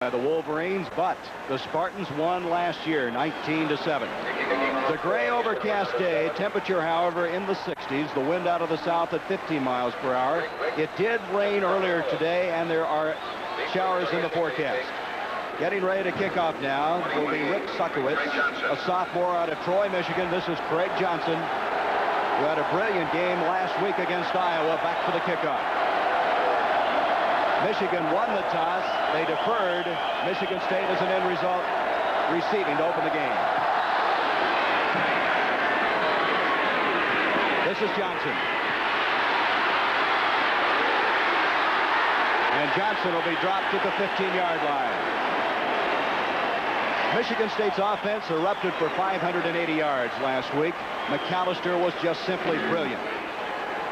by the Wolverines, but the Spartans won last year, 19-7. The gray overcast day, temperature, however, in the 60s, the wind out of the south at 15 miles per hour. It did rain earlier today, and there are showers in the forecast. Getting ready to kick off now will be Rick Suckowitz, a sophomore out of Troy, Michigan. This is Craig Johnson, who had a brilliant game last week against Iowa. Back for the kickoff. Michigan won the toss. They deferred. Michigan State as an end result, receiving to open the game. This is Johnson. And Johnson will be dropped at the 15-yard line. Michigan State's offense erupted for 580 yards last week. McAllister was just simply brilliant.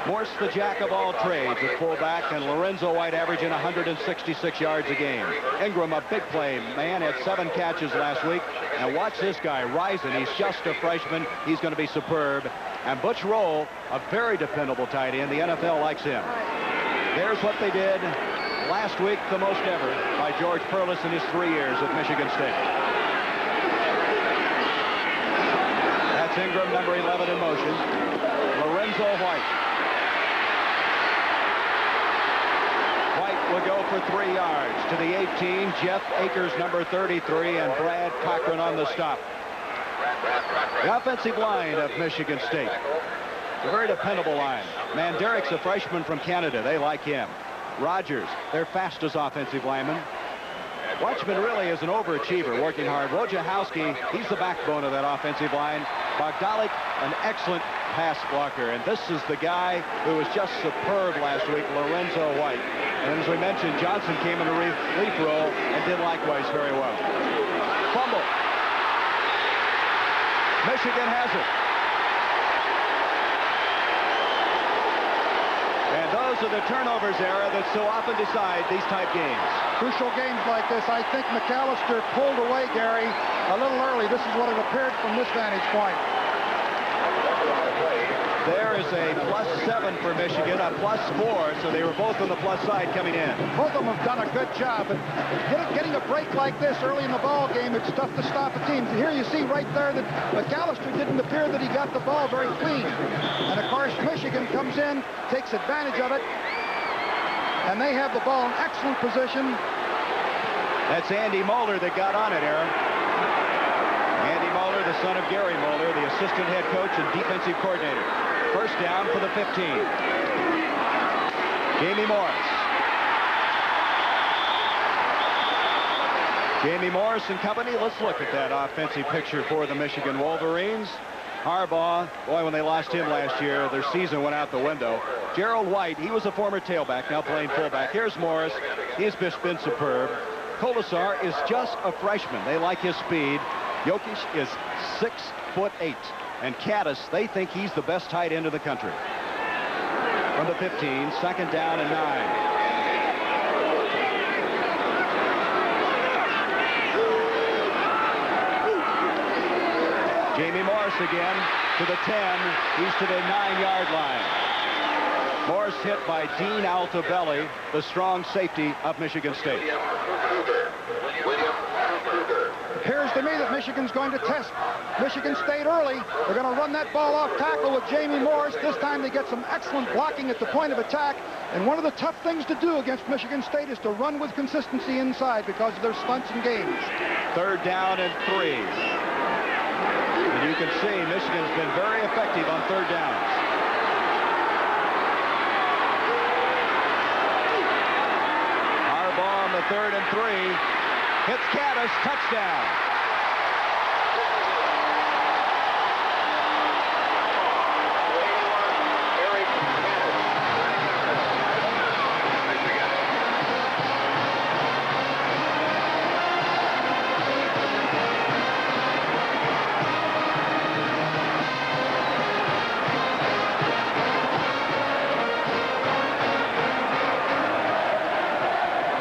Morse, the jack of all trades at fullback, and Lorenzo White averaging 166 yards a game. Ingram, a big play man, had 7 catches last week. And watch this guy rising. He's just a freshman. He's going to be superb. And Butch Roll, a very dependable tight end. The NFL likes him. There's what they did last week, the most ever, by George Perlis in his 3 years at Michigan State. That's Ingram, number 11 in motion. Lorenzo White. White will go for 3 yards to the 18. Jeff Akers, number 33, and Brad Cochran on the stop. The offensive line of Michigan State. It's a very dependable line. Mandarik's a freshman from Canada. They like him. Rogers, their fastest offensive lineman. Watchman really is an overachiever, working hard. Wojciechowski, he's the backbone of that offensive line. Bogdalik, an excellent pass blocker. And this is the guy who was just superb last week, Lorenzo White. And as we mentioned, Johnson came in a relief role and did likewise very well. Fumble. Michigan has it. And those are the turnovers era that so often decide these type games. Crucial games like this, I think McAllister pulled away, Gary, a little early. This is what it appeared from this vantage point. There is a +7 for Michigan, a +4, so they were both on the plus side coming in. Both of them have done a good job, but getting a break like this early in the ball game, it's tough to stop a team. Here you see right there that McAllister didn't appear that he got the ball very clean. And of course, Michigan comes in, takes advantage of it, and they have the ball in excellent position. That's Andy Moeller that got on it, Aaron. Andy Moeller, the son of Gary Moeller, the assistant head coach and defensive coordinator. First down for the 15. Jamie Morris. Jamie Morris and company. Let's look at that offensive picture for the Michigan Wolverines. Harbaugh, boy, when they lost him last year, their season went out the window. Gerald White, he was a former tailback, now playing fullback. Here's Morris. He's just been superb. Kolasar is just a freshman. They like his speed. Jokic is 6'8". And Caddis, they think he's the best tight end in the country. From the 15, second down and 9. Jamie Morris again to the 10. He's to the 9-yard line. Morris hit by Dean Altobelli, the strong safety of Michigan State. Appears to me that Michigan's going to test Michigan State early. They're going to run that ball off tackle with Jamie Morris. This time they get some excellent blocking at the point of attack. And one of the tough things to do against Michigan State is to run with consistency inside because of their stunts and games. Third down and 3. And you can see Michigan's been very effective on third downs. Harbaugh on the 3rd and 3. Hits Caddis, touchdown.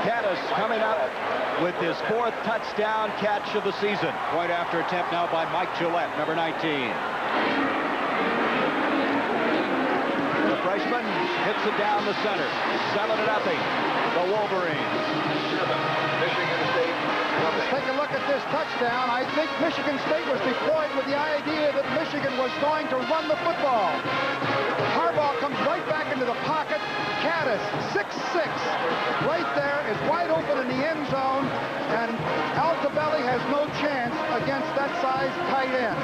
Caddis coming up with his 4th touchdown catch of the season. Point after attempt now by Mike Gillette, number 19. The freshman hits it down the center. 7-0. The Wolverines. Michigan State this touchdown, I think Michigan State was deployed with the idea that Michigan was going to run the football. Harbaugh comes right back into the pocket. Caddis, 6'6", right there, is wide open in the end zone, and Altobelli has no chance against that size tight end.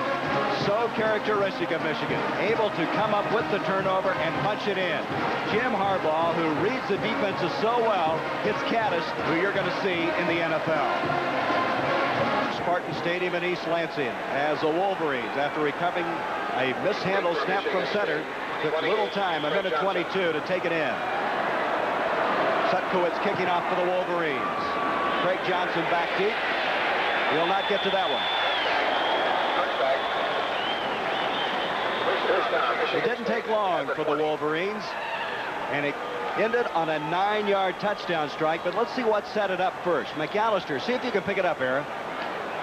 So characteristic of Michigan, able to come up with the turnover and punch it in. Jim Harbaugh, who reads the defenses so well, gets Caddis, who you're going to see in the NFL. Spartan Stadium in East Lansing as the Wolverines, after recovering a mishandled snap from center, took little time, 1:22 to take it in. Sutkowitz kicking off for the Wolverines. Craig Johnson back deep. He'll not get to that one. It didn't take long for the Wolverines, and it ended on a 9-yard touchdown strike. But let's see what set it up first. McAllister, see if you can pick it up, Aaron.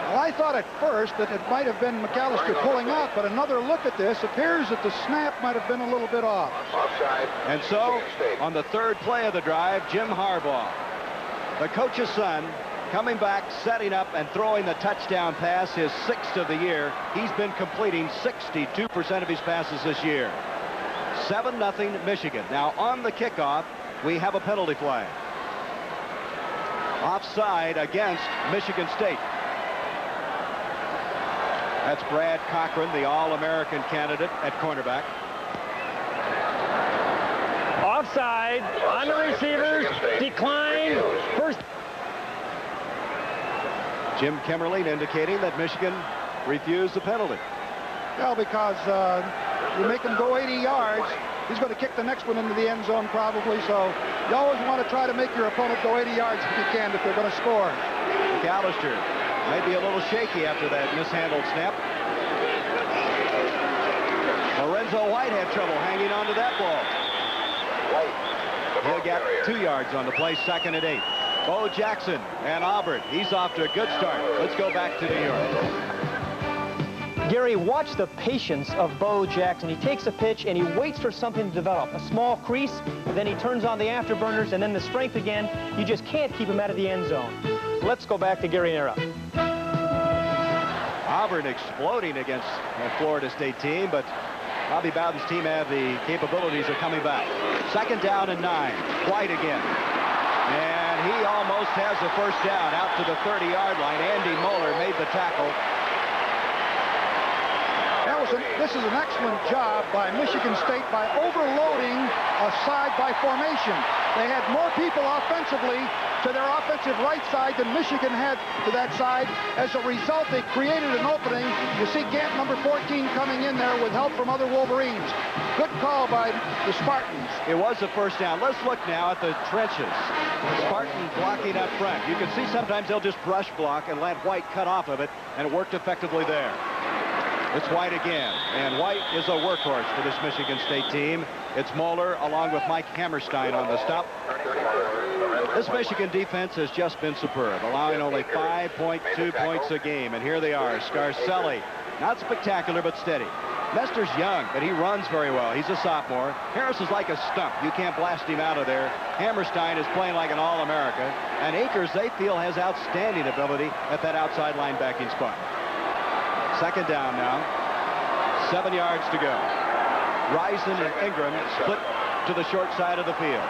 Well, I thought at first that it might have been McAllister pulling out, but another look at this appears that the snap might have been a little bit off. And so, on the third play of the drive, Jim Harbaugh, the coach's son, coming back, setting up, and throwing the touchdown pass, his 6th of the year. He's been completing 62% of his passes this year. 7-0 Michigan. Now, on the kickoff, we have a penalty flag. Offside against Michigan State. That's Brad Cochran, the All-American candidate at cornerback. Offside on the receivers. Decline. First. Jim Kemmerling indicating that Michigan refused the penalty. Well, because you make him go 80 yards, he's going to kick the next one into the end zone probably, so you always want to try to make your opponent go 80 yards if you can, if they're going to score. McAllister maybe a little shaky after that mishandled snap. Lorenzo White had trouble hanging on to that ball. He'll get 2 yards on the play, 2nd and 8. Bo Jackson and Auburn. He's off to a good start. Let's go back to New York. Gary, watch the patience of Bo Jackson. He takes a pitch and he waits for something to develop. A small crease, then he turns on the afterburners, and then the strength again. You just can't keep him out of the end zone. Let's go back to Gary Nera. Auburn exploding against the Florida State team, but Bobby Bowden's team have the capabilities of coming back. 2nd down and 9. White again. And he almost has the first down out to the 30-yard line. Andy Moeller made the tackle. This is an excellent job by Michigan State by overloading a side by formation. They had more people offensively to their offensive right side than Michigan had to that side. As a result, they created an opening. You see Gant number 14 coming in there with help from other Wolverines. Good call by the Spartans. It was the first down. Let's look now at the trenches. Spartan blocking up front. You can see sometimes they'll just brush block and let White cut off of it, and it worked effectively there. It's White again, and White is a workhorse for this Michigan State team. It's Moeller along with Mike Hammerstein on the stop. This Michigan defense has just been superb, allowing only 5.2 points a game, and here they are. Scarcelli, not spectacular but steady. Mester's young, but he runs very well. He's a sophomore. Harris is like a stump. You can't blast him out of there. Hammerstein is playing like an All-America, and Akers, they feel, has outstanding ability at that outside linebacking spot. 2nd down now. 7 yards to go. Rison and Ingram split to the short side of the field.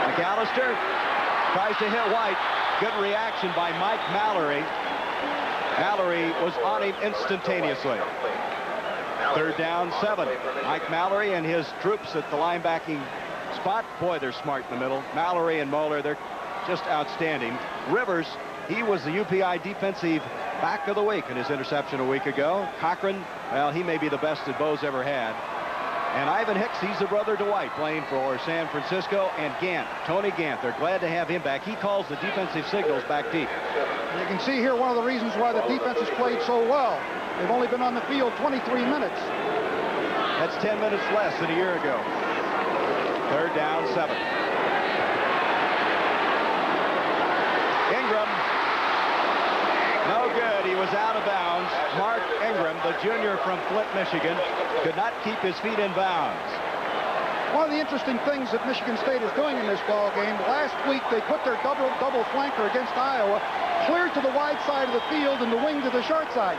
McAllister tries to hit White. Good reaction by Mike Mallory. Mallory was on him instantaneously. 3rd down, 7. Mike Mallory and his troops at the linebacking spot. Boy, they're smart in the middle. Mallory and Moeller, they're just outstanding. Rivers, he was the UPI defensive back of the week in his interception a week ago. Cochran, well, he may be the best that Bo's ever had. And Ivan Hicks, he's the brother to White, playing for San Francisco. And Gant, Tony Gant, they're glad to have him back. He calls the defensive signals back deep. You can see here one of the reasons why the defense has played so well. They've only been on the field 23 minutes. That's 10 minutes less than a year ago. 3rd down, 7. Ingram. No good. He was out of bounds. Mark Ingram, the junior from Flint, Michigan, could not keep his feet in bounds. One of the interesting things that Michigan State is doing in this ball game, last week they put their double flanker against Iowa. clear to the wide side of the field and the wing to the short side.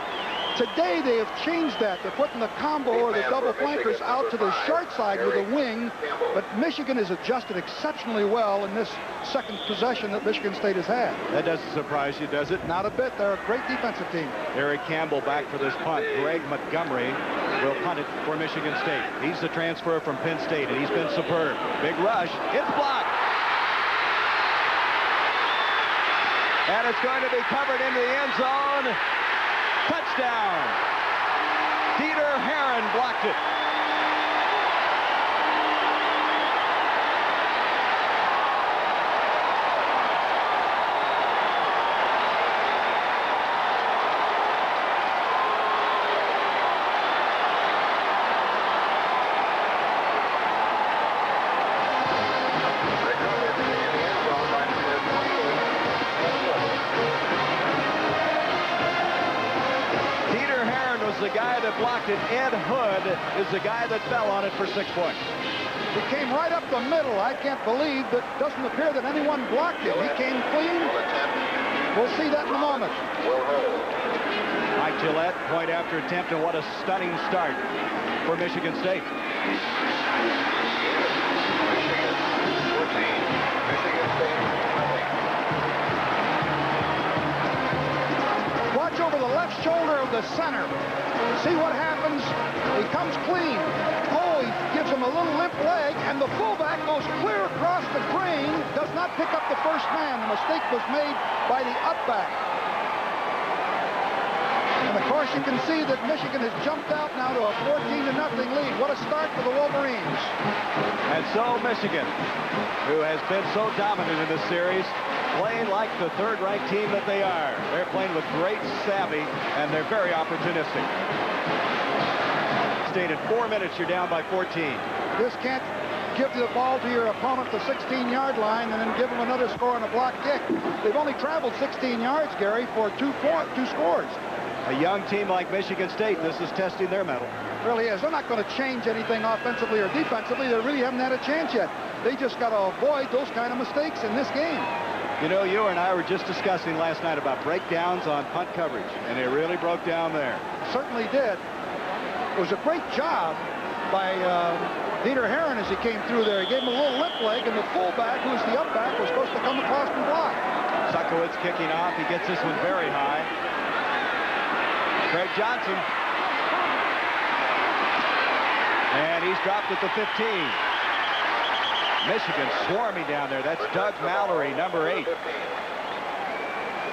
Today they have changed that. They're putting the combo or the double flankers out to the short side with a wing, but Michigan has adjusted exceptionally well in this second possession that Michigan State has had. That doesn't surprise you, does it? Not a bit. They're a great defensive team. Eric Campbell back for this punt. Greg Montgomery will punt it for Michigan State. He's the transfer from Penn State, and he's been superb. Big rush. It's blocked. And it's going to be covered into the end zone. Touchdown. Dieter Herron blocked it. The guy that blocked it, Ed Hood, is the guy that fell on it for 6 points. He came right up the middle. I can't believe that it doesn't appear that anyone blocked him. He came clean. We'll see that in a moment. Mike Gillette, point after attempt, and what a stunning start for Michigan State. Watch over the left shoulder of the center. See what happens. He comes clean. Oh, he gives him a little limp leg, and the fullback goes clear across the grain, does not pick up the first man. The mistake was made by the upback. And of course, you can see that Michigan has jumped out now to a 14-0 lead. What a start for the Wolverines. And so Michigan, who has been so dominant in this series, playing like the third-ranked team that they are. They're playing with great savvy, and they're very opportunistic. State in 4 minutes, you're down by 14. This can't give the ball to your opponent the 16-yard line and then give them another score on a block kick. They've only traveled 16 yards, Gary, for two scores. A young team like Michigan State, this is testing their mettle. Really is. They're not going to change anything offensively or defensively. They really haven't had a chance yet. They just got to avoid those kind of mistakes in this game. You know, you and I were just discussing last night about breakdowns on punt coverage, and they really broke down there. Certainly did. It was a great job by Dieter Herron as he came through there. He gave him a little lip leg, and the fullback, who's the upback, was supposed to come across and block. Suckowitz kicking off. He gets this one very high. Craig Johnson. And he's dropped at the 15. Michigan swarming down there. That's Doug Mallory, number 8.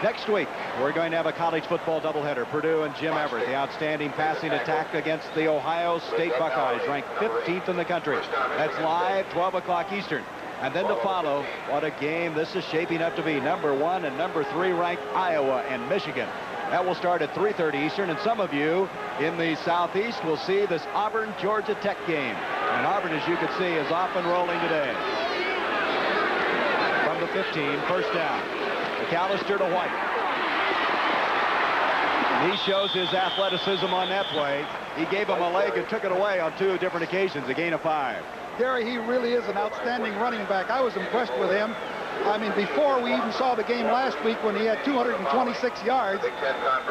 Next week, we're going to have a college football doubleheader. Purdue and Jim Everett, the outstanding passing attack against the Ohio State Buckeyes, ranked 15th in the country. That's live, 12 o'clock Eastern. And then to follow, what a game this is shaping up to be. Number 1 and number 3 ranked Iowa and Michigan. That will start at 3:30 Eastern, and some of you in the Southeast will see this Auburn-Georgia Tech game. And Auburn, as you can see, is off and rolling today. From the 15, first down. McAllister to White. And he shows his athleticism on that play. He gave him a leg and took it away on 2 different occasions, a gain of 5. Gary, he really is an outstanding running back. I was impressed with him. I mean, before we even saw the game last week when he had 226 yards,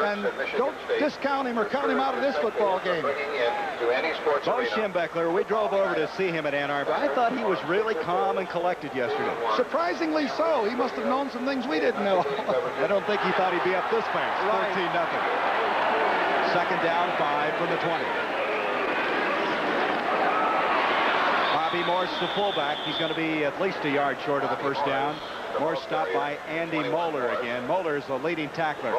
and don't discount him or count him out of this football game. Bo Schembechler, we drove over to see him at Ann Arbor. I thought he was really calm and collected yesterday. Surprisingly so. He must have known some things we didn't know. I don't think he thought he'd be up this fast. 14-0. Second down, 5 from the 20. Bobby Morse, the fullback. He's going to be at least a yard short of the first down. Morse stopped by Andy Moeller again. Moeller is the leading tackler.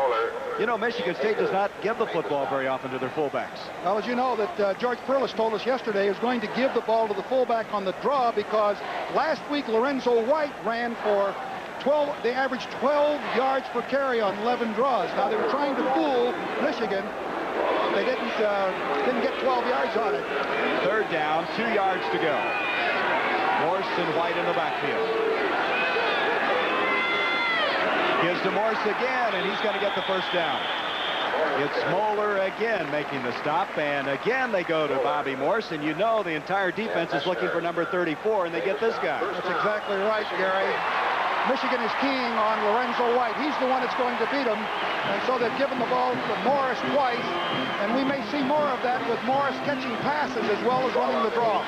You know, Michigan State does not give the football very often to their fullbacks. Well, as you know, that George Perlis told us yesterday he was going to give the ball to the fullback on the draw because last week Lorenzo White ran for 12. They averaged 12 yards per carry on 11 draws. Now, they were trying to fool Michigan. They didn't get 12 yards on it. Third down, 2 yards to go. Morse and White in the backfield. Gives to Morse again, and he's going to get the first down. It's Moeller again making the stop, and again they go to Bobby Morse, and you know the entire defense is looking for number 34, and they get this guy. That's exactly right, Gary. Michigan is keying on Lorenzo White. He's the one that's going to beat him. And so they've given the ball to Morris twice. And we may see more of that with Morris catching passes as well as running the draw.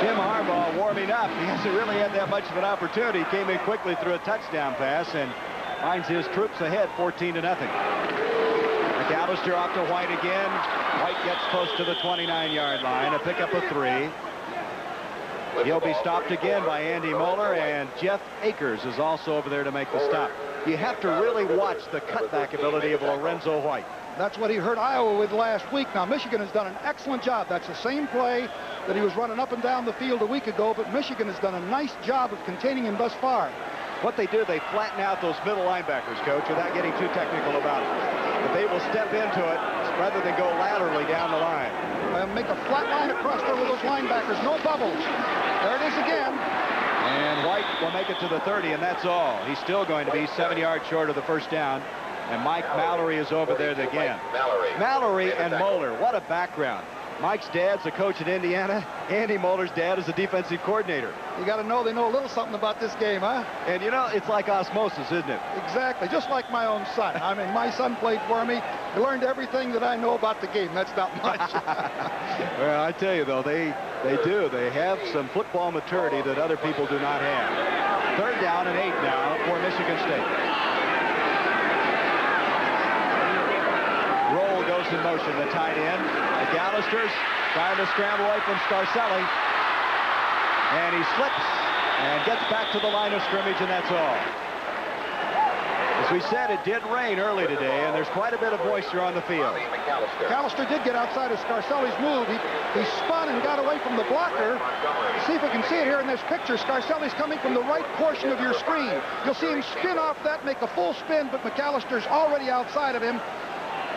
Jim Harbaugh warming up. He hasn't really had that much of an opportunity. He came in quickly through a touchdown pass and finds his troops ahead 14-0. McAllister off to White again. White gets close to the 29-yard line. A pickup of 3. He'll be stopped again by Andy Moeller, and Jeff Akers is also over there to make the stop. You have to really watch the cutback ability of Lorenzo White. That's what he hurt Iowa with last week. Now, Michigan has done an excellent job. That's the same play that he was running up and down the field a week ago, but Michigan has done a nice job of containing him thus far. What they do, they flatten out those middle linebackers, Coach, without getting too technical about it. But they will step into it rather than go laterally down the line. Make a flat line across there with those linebackers. No bubbles. There it is again. And White will make it to the 30, and that's all. He's still going to be 7 yards short of the first down. And Mike Mallory is over there again. Mallory and Moeller, what a background. Mike's dad's a coach at Indiana. Andy Moeller's dad is a defensive coordinator. You got to know they know a little something about this game, huh? And, you know, it's like osmosis, isn't it? Exactly, just like my own son. I mean, my son played for me. He learned everything that I know about the game. That's not much. Well, I tell you, though, they do. They have some football maturity that other people do not have. 3rd down and 8 now for Michigan State. Roll goes in motion, the tight end. McAllister's trying to scramble away from Scarcelli. And he slips and gets back to the line of scrimmage, and that's all. As we said, it did rain early today, and there's quite a bit of moisture on the field. McAllister did get outside of Scarcelli's move. He spun and got away from the blocker. See if we can see it here in this picture. Scarcelli's coming from the right portion of your screen. You'll see him spin off that, make a full spin, but McAllister's already outside of him.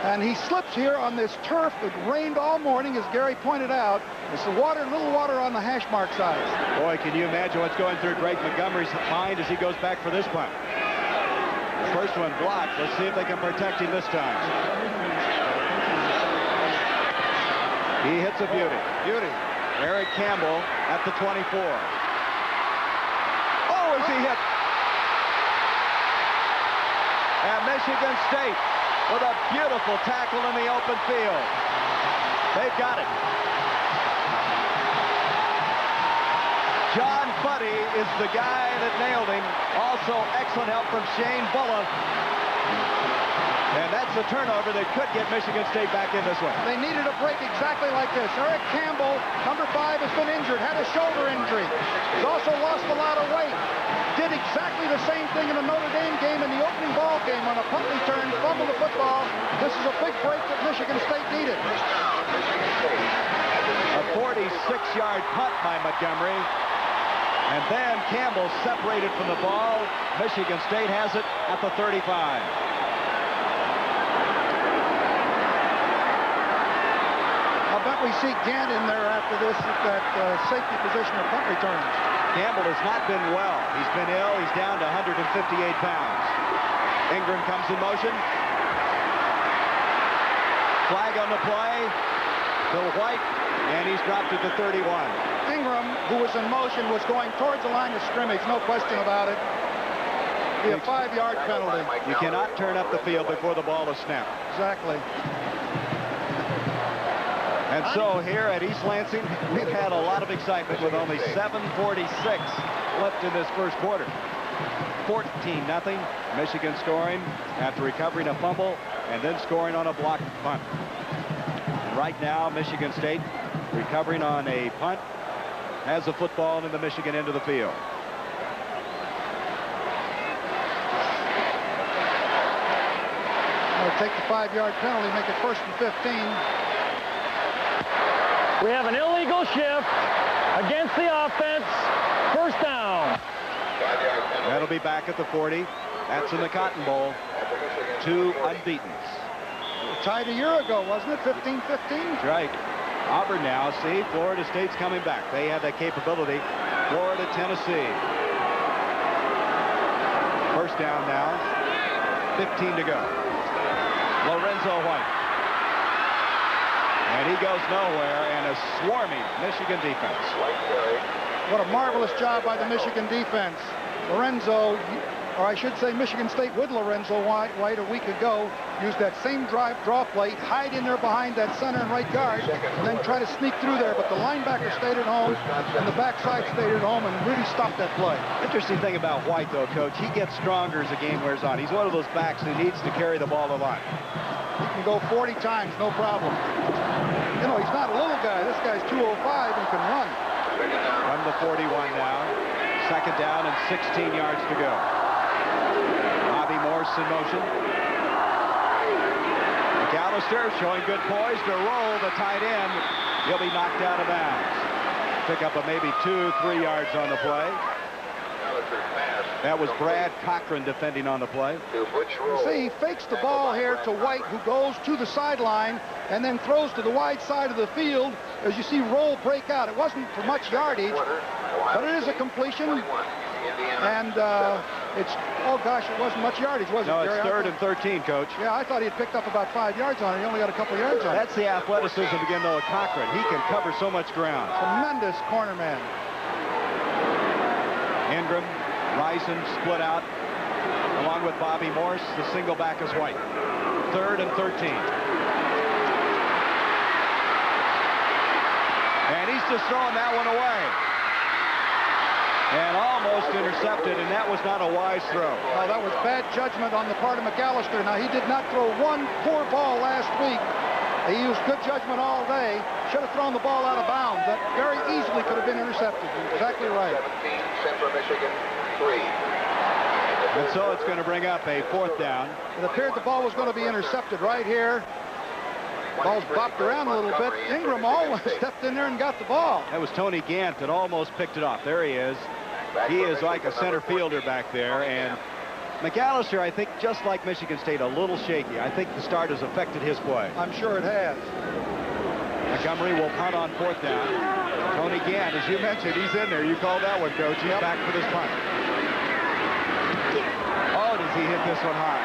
And he slips here on this turf. It rained all morning, as Gary pointed out. It's the water, little water on the hash mark size. Boy, can you imagine what's going through Greg Montgomery's mind as he goes back for this punt. The first one blocked. Let's see if they can protect him this time. He hits a beauty. Eric Campbell at the 24. Oh, is he hit? And Michigan State with a beautiful tackle in the open field. They've got it. John Buddy is the guy that nailed him. Also excellent help from Shane Bulla. And that's a turnover that could get Michigan State back in this one. They needed a break exactly like this. Eric Campbell, number 5, has been injured, had a shoulder injury. He's also lost a lot of weight. Did exactly the same thing in the Notre Dame game in the opening ball game on a punt return, fumbled the football. This is a big break that Michigan State needed. A 46-yard punt by Montgomery. And then Campbell separated from the ball. Michigan State has it at the 35. I bet we see Gant in there after this at that safety position of punt returns. Campbell has not been well. He's been ill. He's down to 158 pounds. Ingram comes in motion. Flag on the play. Bill White, and he's dropped at the 31. Ingram, who was in motion, was going towards the line of scrimmage, no question about it. Be a 5-yard penalty. You cannot turn up the field before the ball is snapped. Exactly. And so here at East Lansing, we've had a lot of excitement with only 7:46 left in this first quarter. 14-0. Michigan scoring after recovering a fumble and then scoring on a blocked punt. And right now, Michigan State recovering on a punt has the football in the Michigan end of the field. They'll take the 5-yard penalty, make it 1st and 15. We have an illegal shift against the offense. 1st down. That'll be back at the 40. That's in the Cotton Bowl. 2 unbeatens. Tied a year ago, wasn't it? 15-15? That's right. Auburn now, see, Florida State's coming back. They have that capability. Florida, Tennessee. 1st down now. 15 to go. Lorenzo White. And he goes nowhere, and a swarming Michigan defense. What a marvelous job by the Michigan defense. Lorenzo, or I should say Michigan State with Lorenzo White a week ago, used that same draw play, hide in there behind that center and right guard, and then try to sneak through there. But the linebacker stayed at home, and the backside stayed at home, and really stopped that play. Interesting thing about White, though, Coach, he gets stronger as the game wears on. He's one of those backs that needs to carry the ball a lot. He can go 40 times, no problem. You know, he's not a little guy. This guy's 205 and can run. From the 41 now. Second down and 16 yards to go. Bobby Morse in motion. McAllister showing good poise to roll the tight end. He'll be knocked out of bounds. Pick up a maybe 2-3 yards on the play. That was Brad Cochran defending on the play. You see, he fakes the ball here to White, who goes to the sideline and then throws to the wide side of the field. As you see, roll break out. It wasn't for much yardage, but it is a completion. And it's, oh gosh, it wasn't much yardage, was it? No, it's Gary? third and 13, Coach. Yeah, I thought he had picked up about 5 yards on it. He only got a couple yards on it. That's the athleticism again, though, of Cochran. He can cover so much ground. Tremendous corner man. Ingram, Ryson split out along with Bobby Morse. The single back is White. Third and 13. And he's just throwing that one away. And almost intercepted, and that was not a wise throw. Oh, that was bad judgment on the part of McAllister. Now, he did not throw one poor ball last week. He used good judgment all day. Should have thrown the ball out of bounds. That very easily could have been intercepted. Exactly right. 17, Central Michigan, 3. And so it's going to bring up a fourth down. It appeared the ball was going to be intercepted right here. Ball's bopped around a little bit. Ingram almost stepped in there and got the ball. That was Tony Gant that almost picked it off. There he is. He is like a center fielder back there. And McAllister, I think, just like Michigan State, a little shaky. I think the start has affected his play. I'm sure it has. Montgomery will punt on fourth down. Tony Gant, as you mentioned, he's in there. You called that one, Coach. He's back for this punt. Oh, does he hit this one high?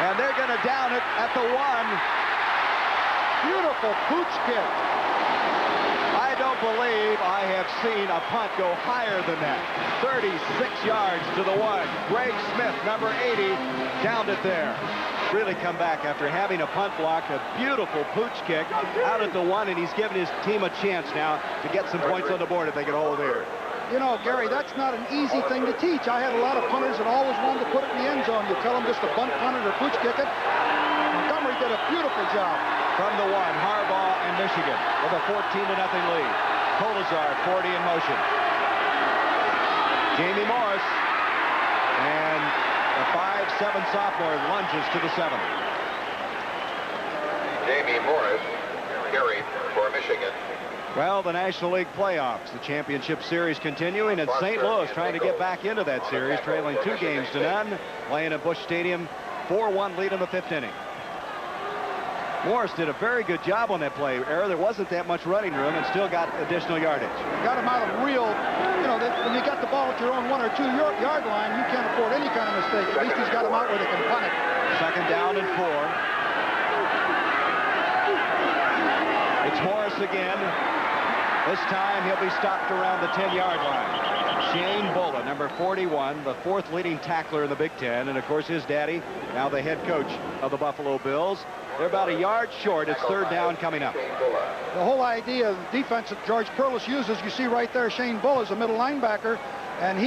And they're going to down it at the 1. Beautiful pooch kick. I don't believe I have seen a punt go higher than that. 36 yards to the 1. Greg Smith, number 80, downed it there. Really come back after having a punt block, a beautiful pooch kick out at the 1, and he's given his team a chance now to get some points on the board if they can hold here. You know, Gary, that's not an easy thing to teach. I had a lot of punters that always wanted to put it in the end zone. You tell them just to bunt punt it or pooch kick it. Montgomery did a beautiful job. From the 1, Harbaugh and Michigan with a 14-0 lead. Kolazar, 40 in motion. Jamie Morris and the 5'7" sophomore lunges to the 7. Jamie Morris carried for Michigan. Well, the National League playoffs, the championship series continuing at St. Louis, trying to get back into that series, trailing 2 games to none, playing at Busch Stadium, 4-1 lead in the 5th inning. Morris did a very good job on that play. There wasn't that much running room and still got additional yardage. Got him out of real, you know, when you got the ball at your own 1 or 2 yard line, you can't afford any kind of mistake. At least he's got him out where they can punt it. Second down and 4. It's Morris again. This time he'll be stopped around the 10-yard line. Shane Bulla, number 41, the 4th leading tackler in the Big Ten, and of course his daddy, now the head coach of the Buffalo Bills. They're about a yard short. It's third down coming up. The whole idea of the defense that George Perlis uses, you see right there, Shane Bulla is a middle linebacker, and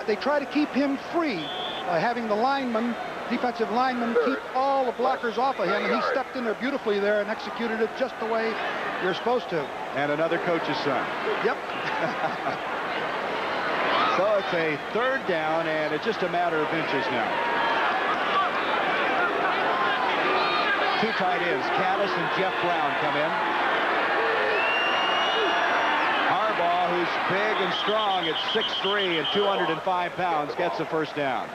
they try to keep him free by having the lineman, defensive lineman, keep all the blockers off of him, and he stepped in there beautifully there and executed it just the way you're supposed to. And another coach's son. Yep. So it's a third down, and it's just a matter of inches now. 2 tight ends, Caddis and Jeff Brown, come in. Harbaugh, who's big and strong at 6'3" and 205 pounds, gets the first down.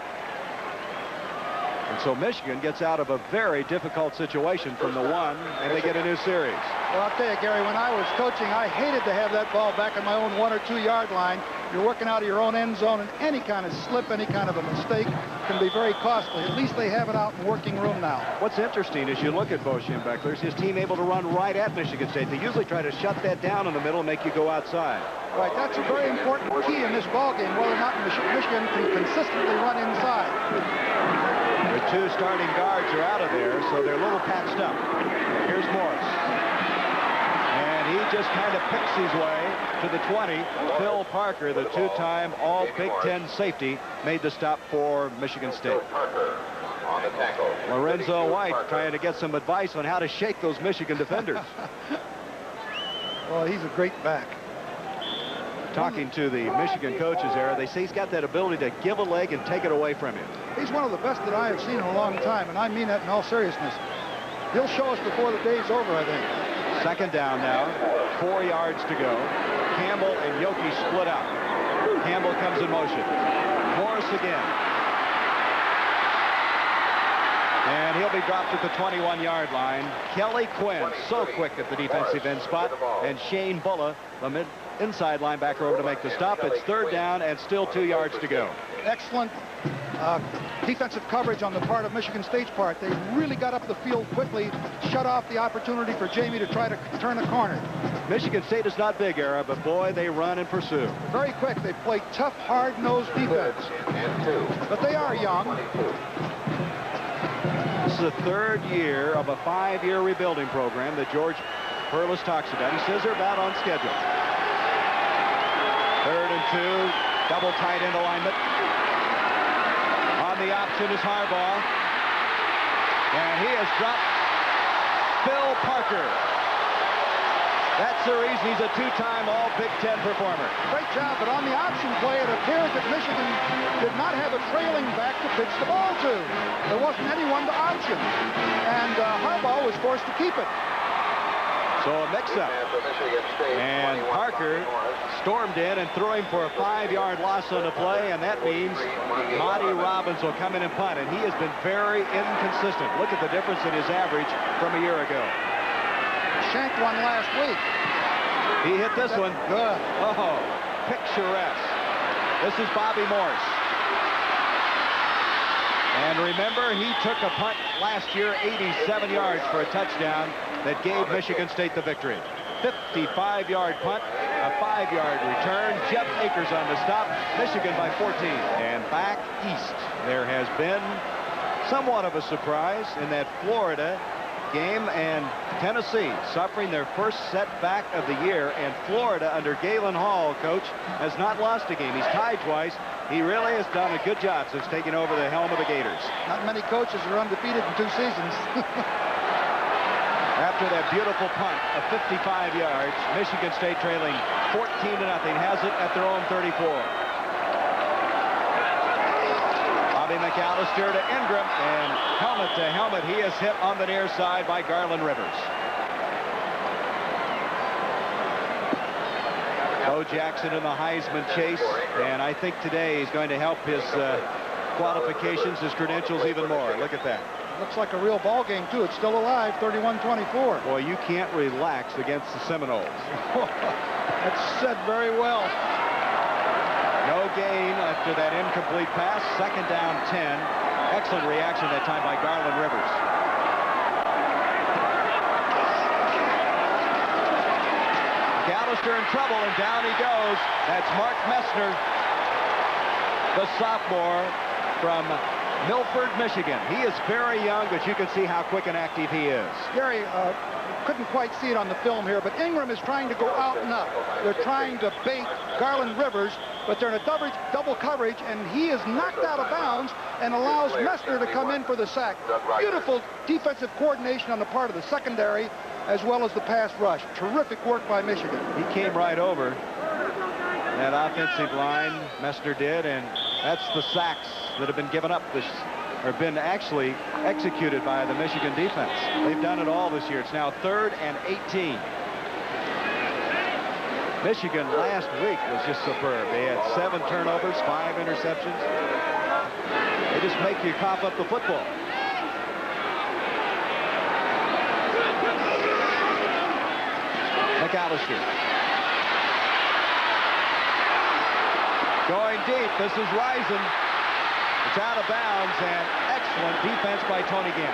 And so Michigan gets out of a very difficult situation from the 1, and they get a new series. Well, I'll tell you, Gary, when I was coaching, I hated to have that ball back on my own 1 or 2 yard line. You're working out of your own end zone, and any kind of slip, any kind of a mistake can be very costly. At least they have it out in working room now. What's interesting is you look at Bo Schembechler, his team able to run right at Michigan State. They usually try to shut that down in the middle and make you go outside. Right, that's a very important key in this ball game, whether or not Michigan can consistently run inside. The two starting guards are out of there, so they're a little patched up. Here's Morris. And he just kind of picks his way to the 20. Phil Parker, the two-time All-Big Ten safety, made the stop for Michigan State. Lorenzo White trying to get some advice on how to shake those Michigan defenders. Well, he's a great back. Talking to the Michigan coaches there, they say he's got that ability to give a leg and take it away from you. He's one of the best that I have seen in a long time, and I mean that in all seriousness. He'll show us before the day's over, I think. Second down now, 4 yards to go. Campbell and Yoki split out. Campbell comes in motion. Morris again. And he'll be dropped at the 21-yard line. Kelly Quinn, so quick at the defensive end spot. And Shane Bulla, the inside linebacker, over to make the stop. It's third down and still 2 yards to go. Excellent defensive coverage on the part of Michigan State's part. They really got up the field quickly, shut off the opportunity for Jamie to try to turn the corner. Michigan State is not big, Era, but boy, they run and pursue. Very quick. They play tough, hard-nosed defense. But they are young. This is the third year of a 5-year rebuilding program that George Perlis talks about. He says they're about on schedule. 3rd and 2, double tight end alignment. On the option is Harbaugh. And he has dropped Phil Parker. That's the reason he's a two-time All-Big Ten performer. Great job, but on the option play, it appears that Michigan did not have a trailing back to pitch the ball to. There wasn't anyone to option. And Harbaugh was forced to keep it. So a mix-up. And Parker stormed in and threw him for a 5-yard loss on the play, and that means Monty Robbins will come in and punt, and he has been very inconsistent. Look at the difference in his average from a year ago. Shanked one last week. He hit this one. Good. Oh, picturesque. This is Bobby Morse. And remember, he took a punt last year, 87 yards for a touchdown that gave Michigan State the victory. 55-yard punt, a 5-yard return. Jeff Akers on the stop. Michigan by 14. And back east, there has been somewhat of a surprise in that Florida game, and Tennessee suffering their first setback of the year, and Florida under Galen Hall, coach, has not lost a game. He's tied twice. He really has done a good job since taking over the helm of the Gators. Not many coaches are undefeated in 2 seasons. After that beautiful punt of 55 yards, Michigan State trailing 14-0, has it at their own 34. Bobby McAllister to Ingram, and helmet to helmet, he is hit on the near side by Garland Rivers. Bo Jackson in the Heisman chase, and I think today he's going to help his qualifications, his credentials even more. Look at that. Looks like a real ball game, too. It's still alive, 31-24. Boy, you can't relax against the Seminoles. That's said very well. No gain after that incomplete pass. Second down 10. Excellent reaction that time by Garland Rivers. McAllister in trouble, and down he goes. That's Mark Messner, the sophomore from Milford, Michigan. He is very young, but you can see how quick and active he is. Gary, couldn't quite see it on the film here, but Ingram is trying to go out and up. They're trying to bait Garland Rivers, but they're in a double coverage, and he is knocked out of bounds and allows Messner to come in for the sack. Beautiful defensive coordination on the part of the secondary, as well as the pass rush. Terrific work by Michigan. He came right over that offensive line, Messner did, and that's the sacks that have been given up or been actually executed by the Michigan defense. They've done it all this year. It's now 3rd and 18. Michigan last week was just superb. They had 7 turnovers, 5 interceptions. They just make you cough up the football. McAllister. Going deep. This is Risen. It's out of bounds, and excellent defense by Tony Gant.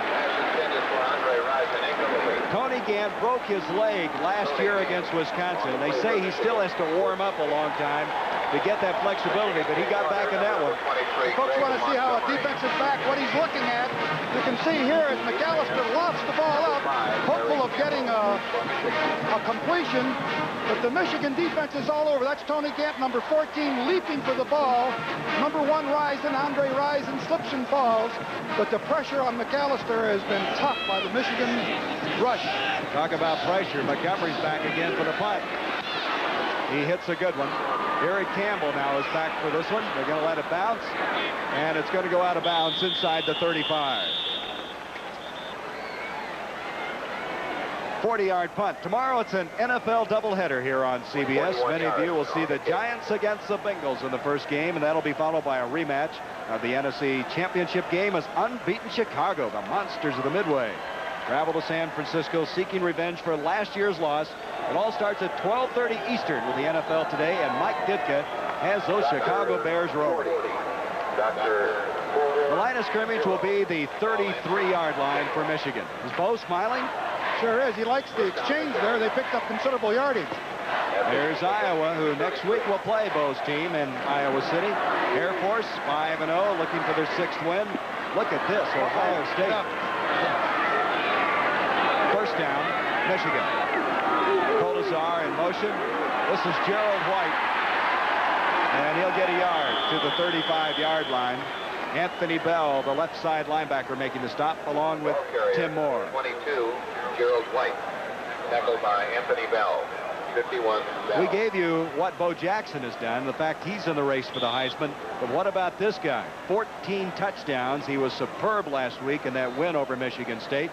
Tony Gant broke his leg last year against Wisconsin. They say he still has to warm up a long time to get that flexibility, but he got back in that one. Folks want to see how a defensive back, what he's looking at. You can see here as McAllister lofts the ball up, hopeful of getting a completion, but the Michigan defense is all over. That's Tony Gant, number 14, leaping for the ball. Number 1, Risen, Andre Risen, slips and falls, but the pressure on McAllister has been tough by the Michigan rush. Talk about pressure. Montgomery's back again for the punt. He hits a good one. Eric Campbell now is back for this one. They're going to let it bounce, and it's going to go out of bounds inside the 35. 40-yard punt. Tomorrow it's an NFL doubleheader here on CBS. Many of you will see the Giants against the Bengals in the first game, and that'll be followed by a rematch of the NFC Championship game as unbeaten Chicago, the Monsters of the Midway, travel to San Francisco seeking revenge for last year's loss. It all starts at 12:30 Eastern with the NFL Today, and Mike Ditka has those Chicago Bears rolling. The line of scrimmage will be the 33-yard line for Michigan. Is Bo smiling? Sure is. He likes the exchange there. They picked up considerable yardage. There's Iowa, who next week will play Bo's team in Iowa City. Air Force 5-0, looking for their 6th win. Look at this, Ohio State. First down, Michigan. Kolazar in motion. This is Gerald White, and he'll get a yard to the 35-yard line. Anthony Bell, the left side linebacker, making the stop along with Tim Moore. 22, Gerald White, tackled by Anthony Bell. 51. We gave you what Bo Jackson has done, the fact he's in the race for the Heisman. But what about this guy? 14 touchdowns. He was superb last week in that win over Michigan State.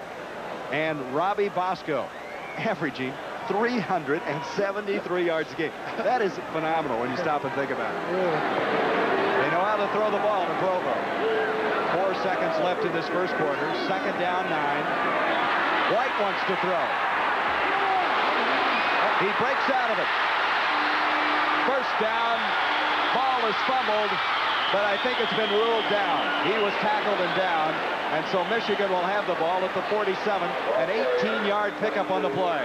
And Robbie Bosco, averaging 373 yards a game. That is phenomenal when you stop and think about it. They know how to throw the ball to Provo. 4 seconds left in this first quarter. Second down, 9. White wants to throw. He breaks out of it. First down. Ball is fumbled, but I think it's been ruled down. He was tackled and down, and so Michigan will have the ball at the 47. An 18-yard pickup on the play.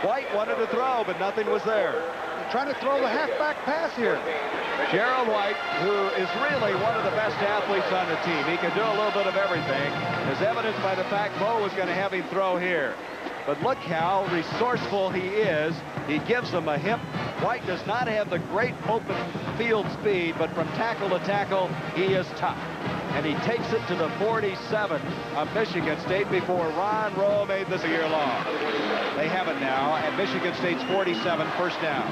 White wanted to throw, but nothing was there. They're trying to throw the halfback pass here. Gerald White, who is really one of the best athletes on the team. He can do a little bit of everything, as evidenced by the fact Bo was going to have him throw here. But look how resourceful he is. He gives them a hip. White does not have the great open field speed, but from tackle to tackle, he is tough. And he takes it to the 47 of Michigan State before Ron Rowe made this a year long. They have it now at Michigan State's 47, first down.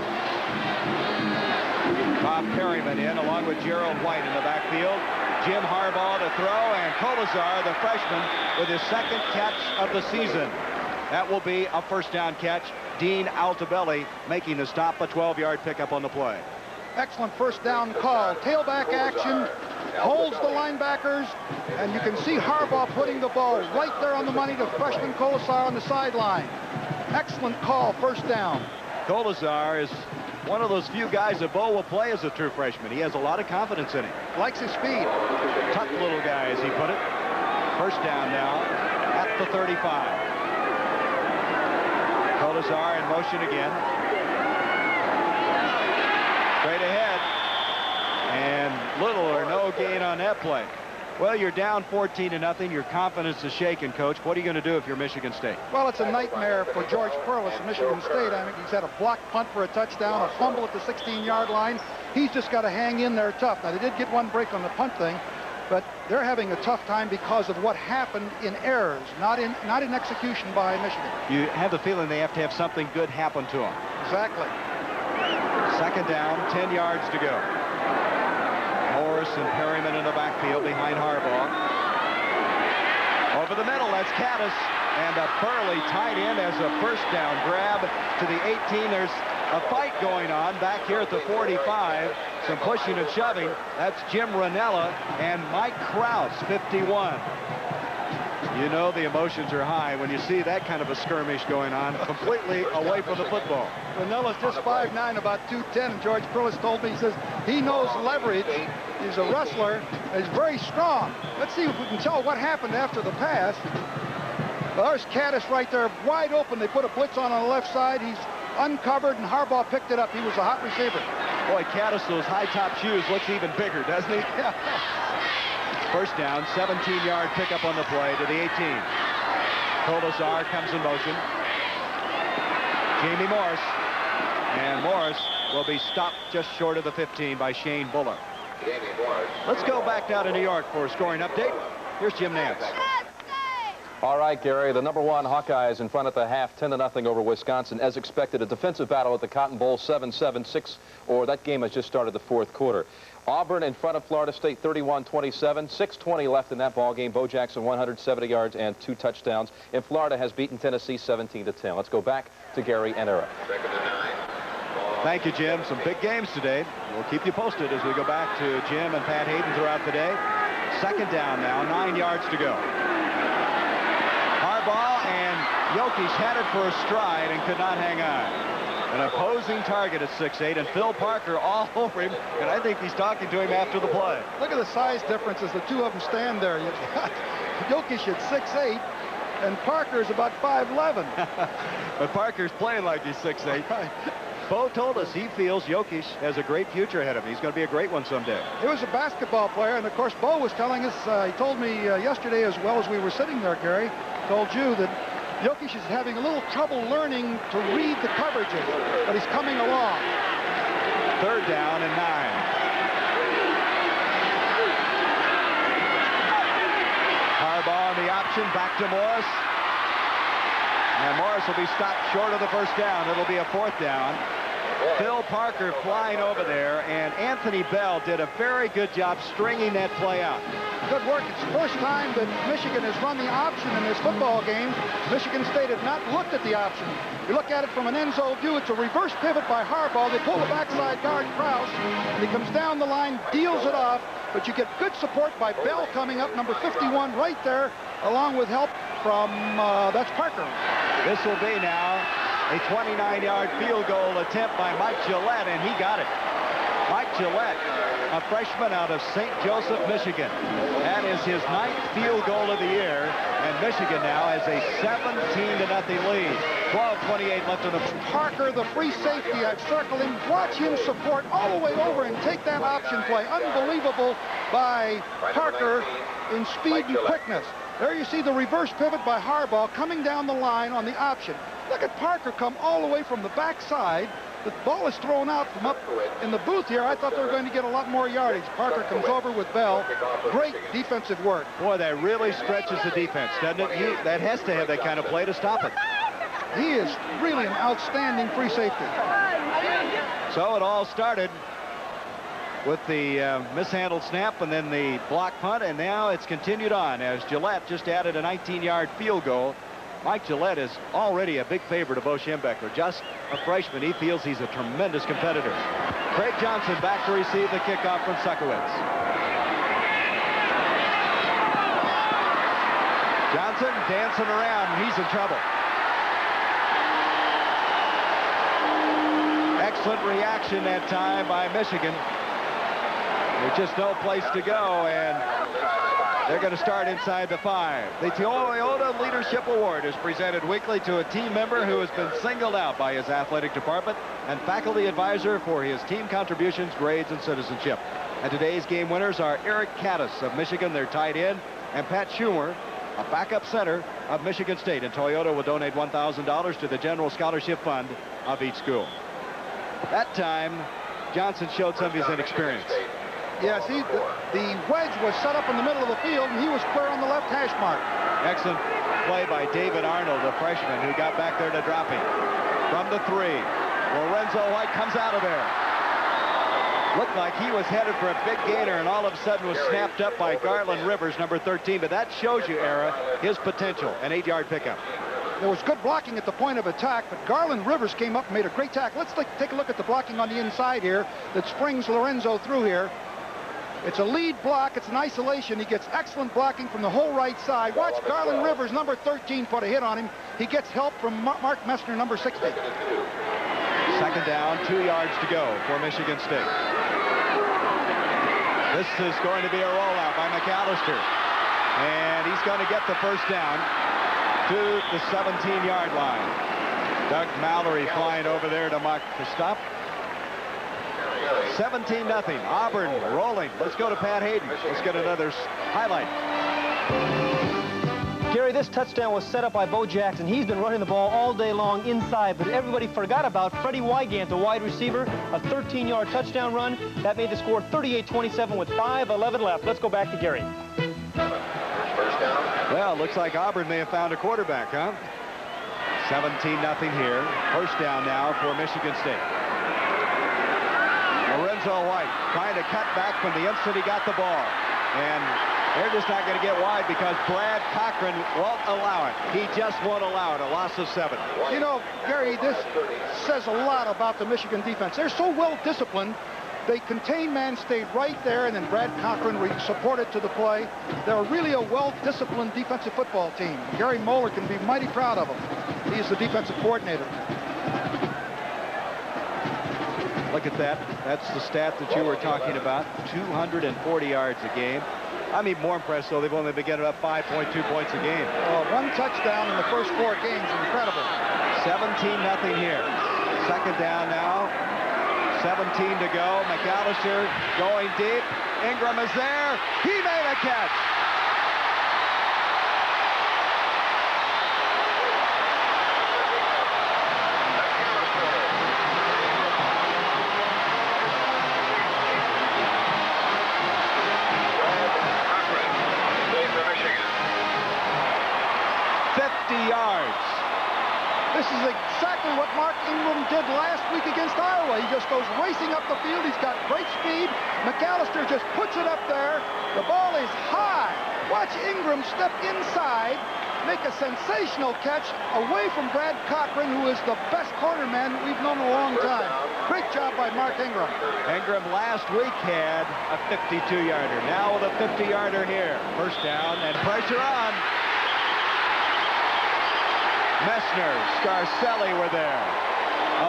Bob Perryman in along with Gerald White in the backfield. Jim Harbaugh to throw, and Kolazar, the freshman, with his second catch of the season. That will be a first down catch. Dean Altobelli making the stop, a 12-yard pickup on the play. Excellent first down call. Tailback action, holds the linebackers, and you can see Harbaugh putting the ball right there on the money to freshman Kolazar on the sideline. Excellent call, first down. Kolazar is one of those few guys that Bo will play as a true freshman. He has a lot of confidence in him. Likes his speed. Tough little guy, as he put it. First down now at the 35. Kolazar in motion again. Straight ahead. And little or no gain on that play. Well, you're down 14-0. Your confidence is shaken, Coach. What are you going to do if you're Michigan State? Well, it's a nightmare for George Perlis of Michigan State. I mean, he's had a blocked punt for a touchdown, a fumble at the 16-yard line. He's just got to hang in there tough. Now, they did get one break on the punt thing, but they're having a tough time because of what happened in errors, not in execution by Michigan. You have the feeling they have to have something good happen to them. Exactly. Second down, 10 yards to go. Morris and Perryman in the backfield behind Harbaugh. Over the middle, that's Caddis, and a Burley tight end as a first down grab to the 18. There's a fight going on back here at the 45. Some pushing and shoving. That's Jim Ranella and Mike Krause, 51. You know the emotions are high when you see that kind of a skirmish going on completely away from the football. Vanilla's just 5'9", about 210, and George Perlis told me, he says, he knows leverage. He's a wrestler. He's very strong. Let's see if we can tell what happened after the pass. Well, there's Caddis right there, wide open. They put a blitz on the left side. He's uncovered, and Harbaugh picked it up. He was a hot receiver. Boy, Caddis, those high-top shoes looks even bigger, doesn't he? Yeah. First down, 17-yard pickup on the play to the 18. Colasar comes in motion. Jamie Morris. And Morris will be stopped just short of the 15 by Shane Buller. Let's go back now to New York for a scoring update. Here's Jim Nance. All right, Gary, the #1 Hawkeyes in front at the half, 10-0 over Wisconsin. As expected, a defensive battle at the Cotton Bowl, 7-7-6, or that game has just started the fourth quarter. Auburn in front of Florida State, 31-27, 6:20 left in that ball game. Bo Jackson, 170 yards and 2 touchdowns. And Florida has beaten Tennessee 17-10. Let's go back to Gary and Era. Thank you, Jim. Some big games today. We'll keep you posted as we go back to Jim and Pat Hayden throughout the day. Second down now, 9 yards to go. Harbaugh and Jokic had it for a stride and could not hang on. An opposing target at 6'8", and Phil Parker all over him, and I think he's talking to him after the play. Look at the size difference as the two of them stand there. You've got Jokic at 6'8", and Parker's about 5'11". But Parker's playing like he's 6'8". Right. Bo told us he feels Jokic has a great future ahead of him. He's going to be a great one someday. He was a basketball player, and of course Bo was telling us, he told me yesterday as well as we were sitting there, Gary, told you that Jokic is having a little trouble learning to read the coverages, but he's coming along. Third down and 9. Harbaugh on the option, back to Morris. And Morris will be stopped short of the first down. It'll be a 4th down. Phil Parker flying over there, and Anthony Bell did a very good job stringing that play out. Good work. It's the first time that Michigan has run the option in this football game. Michigan State have not looked at the option. You look at it from an end zone view, it's a reverse pivot by Harbaugh. They pull the backside guard, Krause, and he comes down the line, deals it off, but you get good support by Bell coming up, number 51, right there, along with help from, that's Parker. This will be now a 29-yard field goal attempt by Mike Gillette, and he got it. Mike Gillette, a freshman out of St. Joseph, Michigan. That is his 9th field goal of the year, and Michigan now has a 17-0 lead. 12:28 left in the... Parker, the free safety, I've circled him. Watch him support all the way over and take that option play. Unbelievable by Parker in speed and quickness. There you see the reverse pivot by Harbaugh coming down the line on the option. Look at Parker come all the way from the backside. The ball is thrown out from up in the booth here. I thought they were going to get a lot more yardage. Parker comes over with Bell. Great defensive work. Boy, that really stretches the defense, doesn't it? That has to have that kind of play to stop it. He is really an outstanding free safety. So it all started with the mishandled snap and then the block punt, and now it's continued on as Gillette just added a 19-yard field goal. Mike Gillette is already a big favorite of Bo Schembechler. Just a freshman, he feels he's a tremendous competitor. Craig Johnson back to receive the kickoff from Suckowitz. Johnson dancing around, and he's in trouble. Excellent reaction that time by Michigan. There's just no place to go, and they're going to start inside the 5. The Toyota Leadership Award is presented weekly to a team member who has been singled out by his athletic department and faculty advisor for his team contributions, grades, and citizenship. And today's game winners are Eric Caddis of Michigan, their tight end, and Pat Schumer, a backup center of Michigan State. And Toyota will donate $1,000 to the General Scholarship Fund of each school. That time, Johnson showed some of his inexperience. Yeah, see, the wedge was set up in the middle of the field, and he was square on the left hash mark. Excellent play by David Arnold, the freshman, who got back there to drop him. From the 3, Lorenzo White comes out of there. Looked like he was headed for a big gainer, and all of a sudden was snapped up by Garland Rivers, number 13. But that shows you, Era, his potential, an 8-yard pickup. There was good blocking at the point of attack, but Garland Rivers came up and made a great tackle. Let's take a look at the blocking on the inside here that springs Lorenzo through here. It's a lead block. It's an isolation. He gets excellent blocking from the whole right side. Watch Garland Rivers, number 13, put a hit on him. He gets help from Mark Messner, number 60. Second down, 2 yards to go for Michigan State. This is going to be a rollout by McAllister. And he's going to get the first down to the 17-yard line. Doug Mallory flying over there to mark the stop. 17-0. Auburn rolling. Let's go to Pat Hayden. Let's get another highlight. Gary, this touchdown was set up by Bo Jackson. He's been running the ball all day long inside, but everybody forgot about Freddie Wygant, the wide receiver, a 13-yard touchdown run. That made the score 38-27 with 5:11 left. Let's go back to Gary. First down. Well, looks like Auburn may have found a quarterback, huh? 17-0 here. First down now for Michigan State. Lorenzo White trying to cut back from the instant he got the ball. And they're just not going to get wide because Brad Cochran won't allow it. He just won't allow it. A loss of 7. You know, Gary, this says a lot about the Michigan defense. They're so well disciplined. They contain man, stayed right there, and then Brad Cochran supported to the play. They're really a well-disciplined defensive football team. Gary Moeller can be mighty proud of them. He's the defensive coordinator. Look at that. That's the stat that you were talking about. 240 yards a game. I'm even more impressed, though. They've only been getting up 5.2 points a game. One touchdown in the first 4 games. Incredible. 17-0 here. Second down now. 17 to go. McAllister going deep. Ingram is there. He made a catch. This is exactly what Mark Ingram did last week against Iowa. He just goes racing up the field. He's got great speed. McAllister just puts it up there. The ball is high. Watch Ingram step inside, make a sensational catch away from Brad Cochran, who is the best cornerman we've known in a long time. Great job by Mark Ingram. Ingram last week had a 52-yarder. Now with a 50-yarder here. First down and pressure on. Messner, Scarcelli were there,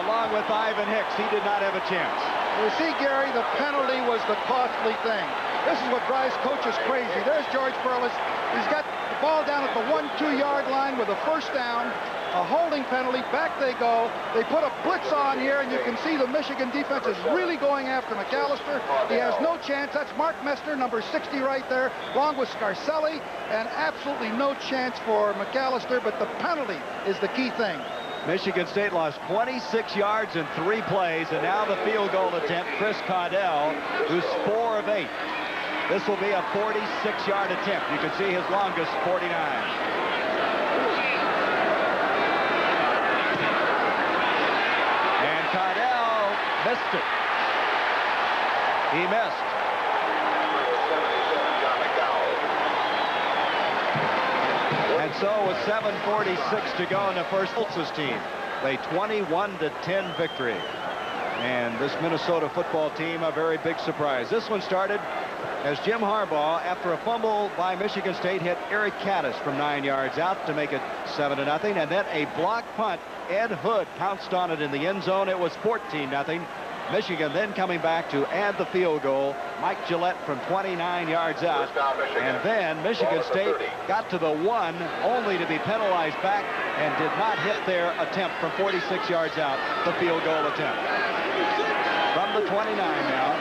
along with Ivan Hicks. He did not have a chance. You see, Gary, the penalty was the costly thing. This is what drives coaches crazy. There's George Perlis. He's got the ball down at the 1-2-yard line with a first down, a holding penalty. Back they go. They put a blitz on here, and you can see the Michigan defense is really going after McAllister. He has no chance. That's Mark Messner, number 60 right there, along with Scarcelli, and absolutely no chance for McAllister, but the penalty is the key thing. Michigan State lost 26 yards in 3 plays, and now the field goal attempt, Chris Caudell, who's 4 of 8. This will be a 46-yard attempt. You can see his longest, 49. And Caudell missed it. He missed. And so with 7:46 to go in the first, Holtz's team, a 21-10 victory. And this Minnesota football team, a very big surprise. This one started as Jim Harbaugh, after a fumble by Michigan State, hit Eric Caddis from 9 yards out to make it 7-0. And then a block punt. Ed Hood pounced on it in the end zone. It was 14-0. Michigan then coming back to add the field goal. Mike Gillette from 29 yards out. And then Michigan State got to the 1, only to be penalized back and did not hit their attempt from 46 yards out, the field goal attempt. From the 29 now.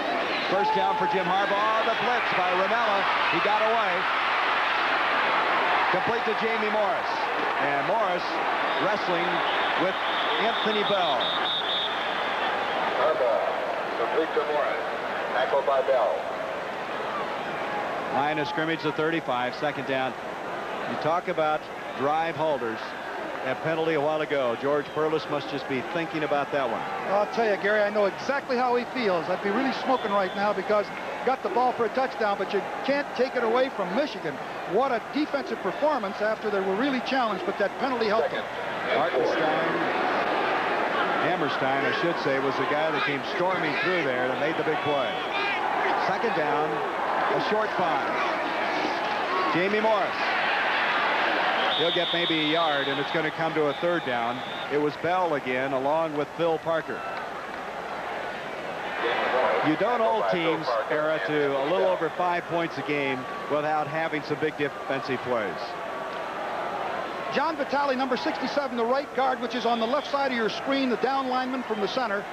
First down for Jim Harbaugh. The blitz by Ranella. He got away. Complete to Jamie Morris. And Morris wrestling with Anthony Bell. Harbaugh, complete to Morris. Tackled by Bell. Line of scrimmage to 35. Second down. You talk about drive holders. That penalty a while ago. George Perlis must just be thinking about that one. I'll tell you, Gary, I know exactly how he feels. I'd be really smoking right now because got the ball for a touchdown, but you can't take it away from Michigan. What a defensive performance after they were really challenged, but that penalty helped them. Hammerstein, I should say, was the guy that came storming through there and made the big play. Second down A short 5. Jamie Morris. He'll get maybe a yard, and it's going to come to a 3rd down. It was Bell again, along with Phil Parker. You don't hold teams, Era, to a little over 5 points a game without having some big defensive plays. John Vitale, number 67, the right guard, which is on the left side of your screen, the down lineman from the center,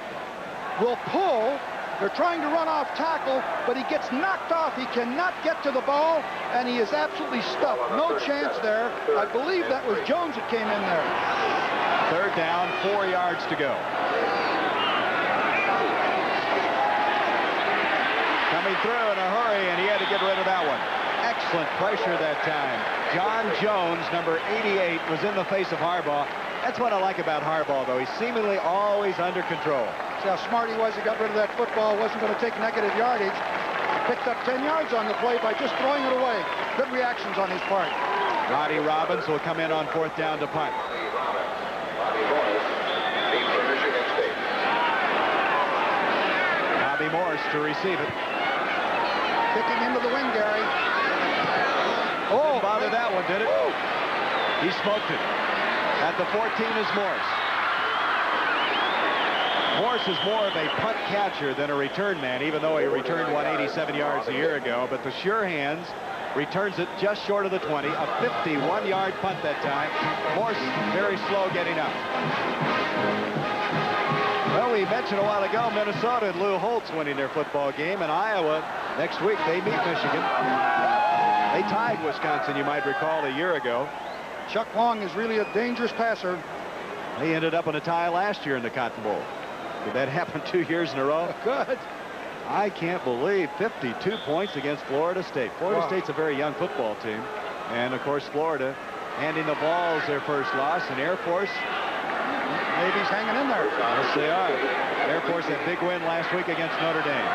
will pull. They're trying to run off tackle, but he gets knocked off. He cannot get to the ball, and he is absolutely stuffed. No chance there. I believe that was Jones that came in there. 3rd down, 4 yards to go. Coming through in a hurry, and he had to get rid of that one. Excellent pressure that time. John Jones, number 88, was in the face of Harbaugh. That's what I like about Harbaugh, though. He's seemingly always under control. See how smart he was. He got rid of that football. Wasn't going to take negative yardage. Picked up 10 yards on the play by just throwing it away. Good reactions on his part. Roddy Robbins will come in on 4th down to punt. Bobby Morris to receive it. Kicking into the wing, Gary. Oh, didn't bother that one, did it? He smoked it. At the 14 is Morris. Morris is more of a punt catcher than a return man, even though he returned 187 yards a year ago. But the sure hands returns it just short of the 20. A 51-yard punt that time. Morris very slow getting up. Well, we mentioned a while ago, Minnesota and Lou Holtz winning their football game. And Iowa, next week, they meet Michigan. They tied Wisconsin, you might recall, a year ago. Chuck Long is really a dangerous passer. They ended up in a tie last year in the Cotton Bowl. Did that happen 2 years in a row? Good. I can't believe 52 points against Florida State. Florida State's a very young football team. And, of course, Florida handing the ball as their first loss. And Air Force, Navy's hanging in there. yes, they are. Air Force had a big win last week against Notre Dame.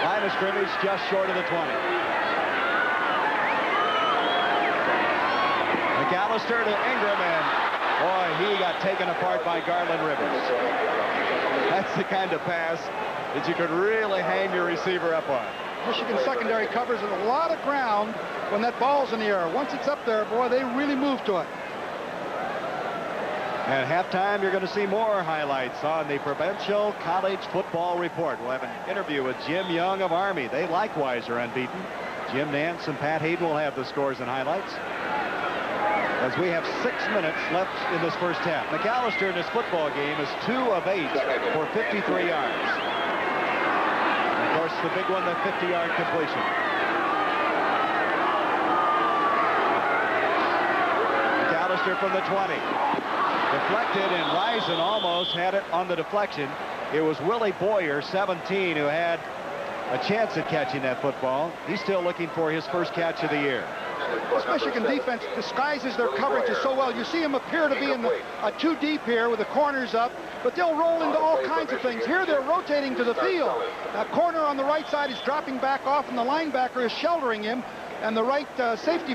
Line of scrimmage just short of the 20. McAllister to Ingram, and boy, he got taken apart by Garland Rivers. That's the kind of pass that you could really hang your receiver up on. Michigan secondary covers a lot of ground when that ball's in the air. Once it's up there, boy, they really move to it. At halftime, you're going to see more highlights on the Provincial College Football Report. We'll have an interview with Jim Young of Army. They likewise are unbeaten. Jim Nance and Pat Hayden will have the scores and highlights, as we have 6 minutes left in this first half. McAllister in this football game is 2 of 8 for 53 yards. And of course, the big one, the 50-yard completion. McAllister from the 20. Deflected, and Risen almost had it on the deflection. It was Willie Boyer, 17, who had a chance at catching that football. He's still looking for his first catch of the year. This Michigan defense disguises their coverages so well. You see them appear to be in a 2 deep here with the corners up, but they'll roll into all kinds of things. Here they're rotating to the field. That corner on the right side is dropping back off, and the linebacker is sheltering him, and the right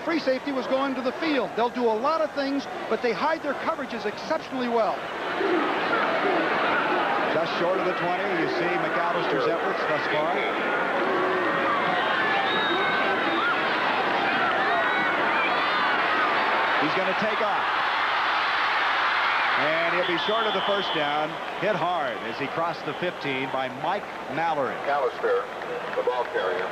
free safety was going to the field. They'll do a lot of things, but they hide their coverages exceptionally well. Just short of the 20, you see McAllister's efforts thus far. He's going to take off. And he'll be short of the first down. Hit hard as he crossed the 15 by Mike Mallory. McAllister, the ball carrier.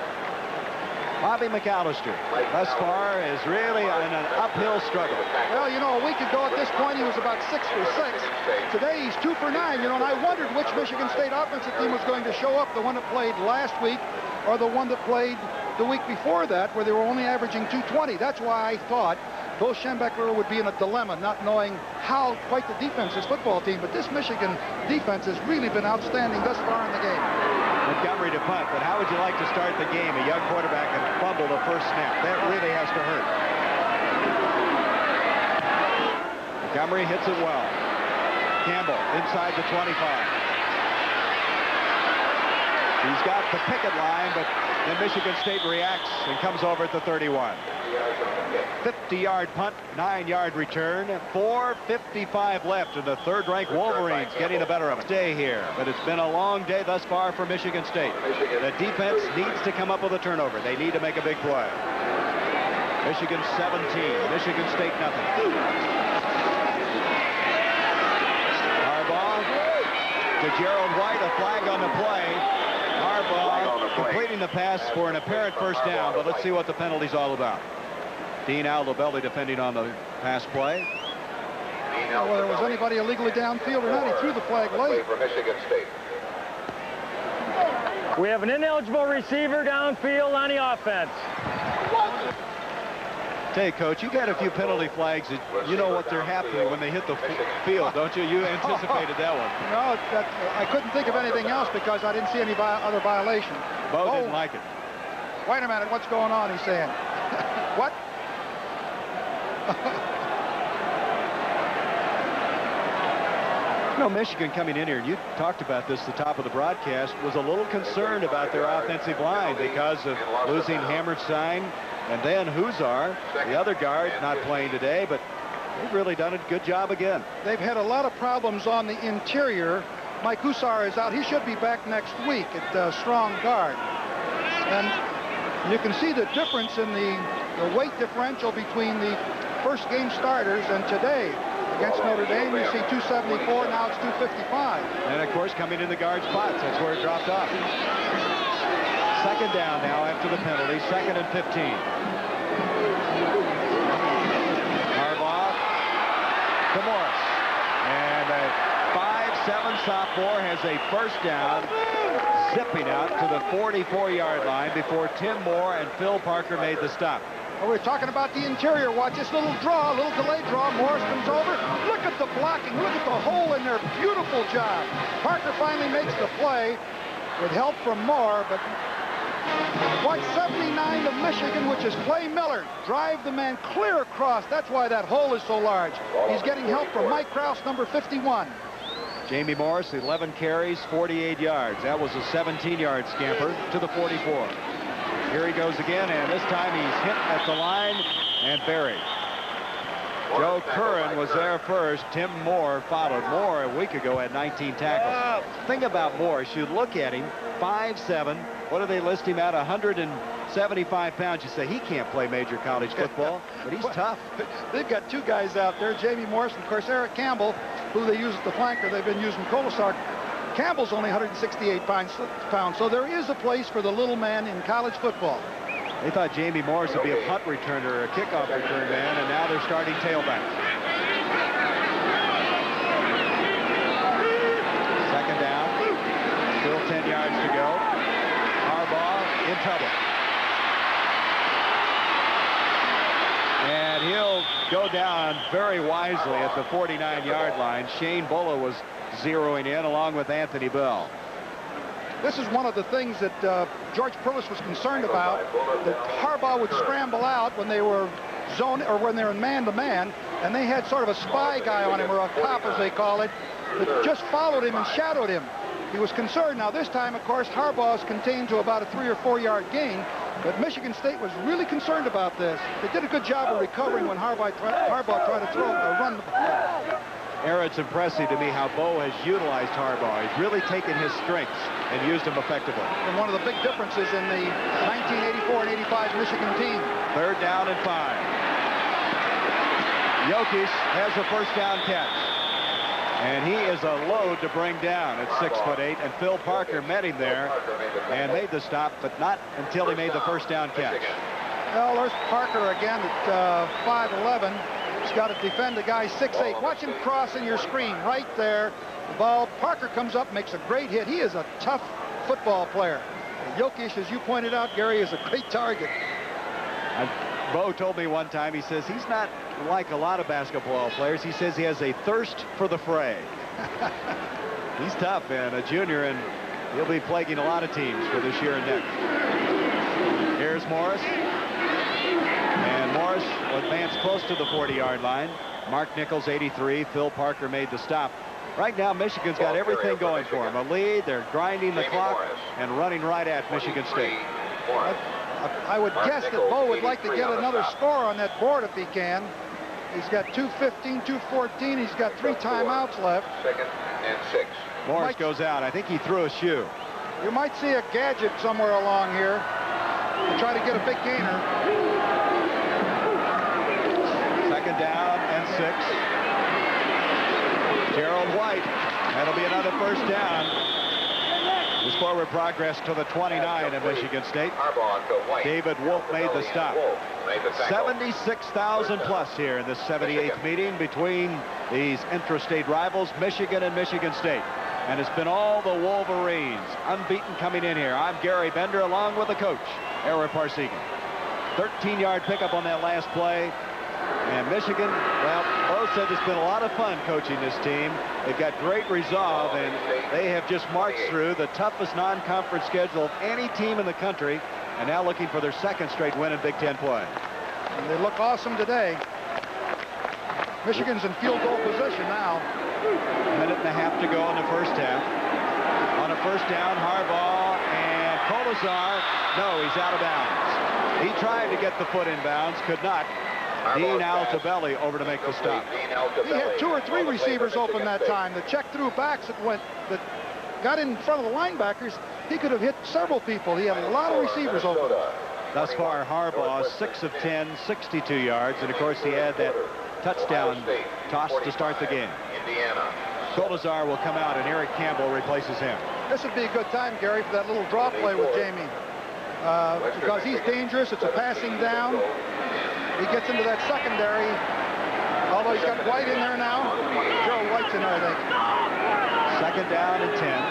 Bobby McAllister, thus far, is really in an uphill struggle. Well, you know, a week ago at this point, he was about 6 for 6. Today, he's 2 for 9. You know, and I wondered which Michigan State offensive team was going to show up, the one that played last week or the one that played the week before that, where they were only averaging 220. That's why I thought Bo Schembechler would be in a dilemma, not knowing how quite the defense is football team. But this Michigan defense has really been outstanding thus far in the game. Montgomery to punt, but how would you like to start the game? A young quarterback and fumble the first snap. That really has to hurt. Montgomery hits it well. Campbell inside the 25. He's got the picket line, but then Michigan State reacts and comes over at the 31. 50-yard punt, 9-yard return, 4:55 left, and the third-ranked Wolverines getting the better of it. Stay here, but it's been a long day thus far for Michigan State. The defense needs to come up with a turnover. They need to make a big play. Michigan 17, Michigan State nothing. Harbaugh to Gerald White, a flag on the play. Harbaugh completing the pass for an apparent first down, but let's see what the penalty's all about. Dean Aldobelli defending on the pass play. Whether it was anybody illegally downfield or not, he threw the flag late. For Michigan State. We have an ineligible receiver downfield on the offense. Hey, Coach, you got a few penalty flags that you know what they're happening when they hit the field, don't you? You anticipated that one. No, I couldn't think of anything else because I didn't see any other violation. Bo didn't like it. Wait a minute, what's going on, he's saying. What? You know, Michigan coming in here, and you talked about this at the top of the broadcast, was a little concerned about their offensive line because of losing Hammerstein and then Huzar, the other guard, not playing today, but they've really done a good job again. They've had a lot of problems on the interior. Mike Huzar is out. He should be back next week at strong guard. And you can see the difference in the weight differential between the first game starters and today. Against Notre Dame, you see 274, now it's 255. And, of course, coming in the guard spots, that's where it dropped off. Second down now after the penalty, 2nd and 15. Harbaugh to Morris. And a 5'7" sophomore has a first down, zipping out to the 44-yard line before Tim Moore and Phil Parker made the stop. Well, we're talking about the interior. Watch this little draw, little delayed draw. Morris comes over. Look at the blocking. Look at the hole in there. Beautiful job. Parker finally makes the play with help from Moore, but watch 79 of Michigan, which is Clay Miller. Drive the man clear across. That's why that hole is so large. He's getting help from Mike Krause, number 51. Jamie Morris, 11 carries, 48 yards. That was a 17-yard scamper to the 44. Here he goes again, and this time he's hit at the line and buried. Joe Curran was there first. Tim Moore followed. Moore a week ago had 19 tackles. Thing about Morris, you look at him, 5'7". What do they list him at? 175 pounds. You say he can't play major college football, but he's tough. They've got two guys out there, Jamie Morris and, of course, Eric Campbell, who they use as the flanker. They've been using Kolesar. Campbell's only 168 pounds, so there is a place for the little man in college football. They thought Jamie Morris would be a punt returner or a kickoff return man, and now they're starting tailback. Second down. Still 10 yards to go. Harbaugh in trouble. And he'll go down very wisely at the 49-yard line. Shane Bulla was zeroing in along with Anthony Bell. This is one of the things that George Perlis was concerned about, that Harbaugh would scramble out when they were zone or when they were man-to-man, and they had sort of a spy guy on him, or a cop as they call it, that just followed him and shadowed him. He was concerned. Now this time, of course, Harbaugh is contained to about a 3 or 4 yard gain, but Michigan State was really concerned about this. They did a good job of recovering when Harbaugh tried to run the ball. It's impressive to me how Bo has utilized Harbaugh. He's really taken his strengths and used them effectively. And one of the big differences in the 1984 and 85 Michigan team. Third down and 5. Jokic has a first down catch. And he is a load to bring down at 6'8", and Phil Parker met him there and made the stop, but not until he made the first down catch. Well, there's Parker again at 5'11". He's got to defend a guy 6'8". Watch him cross in your screen right there. The ball, Parker comes up, makes a great hit. He is a tough football player. Jokic, as you pointed out, Gary, is a great target. Bo told me one time, he says he's not like a lot of basketball players. He says he has a thirst for the fray. He's tough and a junior, and he'll be plaguing a lot of teams for this year and next. Here's Morris. And Morris will advance close to the 40-yard line. Mark Nichols, 83. Phil Parker made the stop. Right now, Michigan's got everything going for them. A lead, they're grinding the clock and running right at Michigan State. I would guess that Bo would like to get another score on that board if he can. He's got 2:15, 2:14. He's got 3 timeouts left. 2nd and 6. Morris goes out. I think he threw a shoe. You might see a gadget somewhere along here to try to get a big gainer. 2nd down and 6. Gerald White. That'll be another first down. His forward progress to the 29 of Michigan State. David Wolf made the stop. 76,000 plus here in this 78th meeting between these intrastate rivals, Michigan and Michigan State. And it's been all the Wolverines, unbeaten coming in here. I'm Gary Bender along with the coach, Ara Parsegian. 13-yard pickup on that last play. And Michigan, well, Bo said it's been a lot of fun coaching this team. They've got great resolve, and they have just marched through the toughest non-conference schedule of any team in the country, and now looking for their 2nd straight win in Big Ten play. And they look awesome today. Michigan's in field goal position now. A minute and a half to go in the first half. On a first down, Harbaugh and Colazar. No, he's out of bounds. He tried to get the foot in bounds, could not. Dean Altobelli over to make the stop. He had 2 or 3 receivers open that time. The check through backs that got in front of the linebackers. He could have hit several people. He had a lot of receivers open. Thus far, Harbaugh 6 of 10, 62 yards, and of course he had that touchdown toss to start the game. Colazar will come out, and Eric Campbell replaces him. This would be a good time, Gary, for that little draw play with Jamie. Because he's dangerous. It's a passing down. He gets into that secondary. Although he's got White in there now. Gerald White's in there, I think. 2nd down and 10.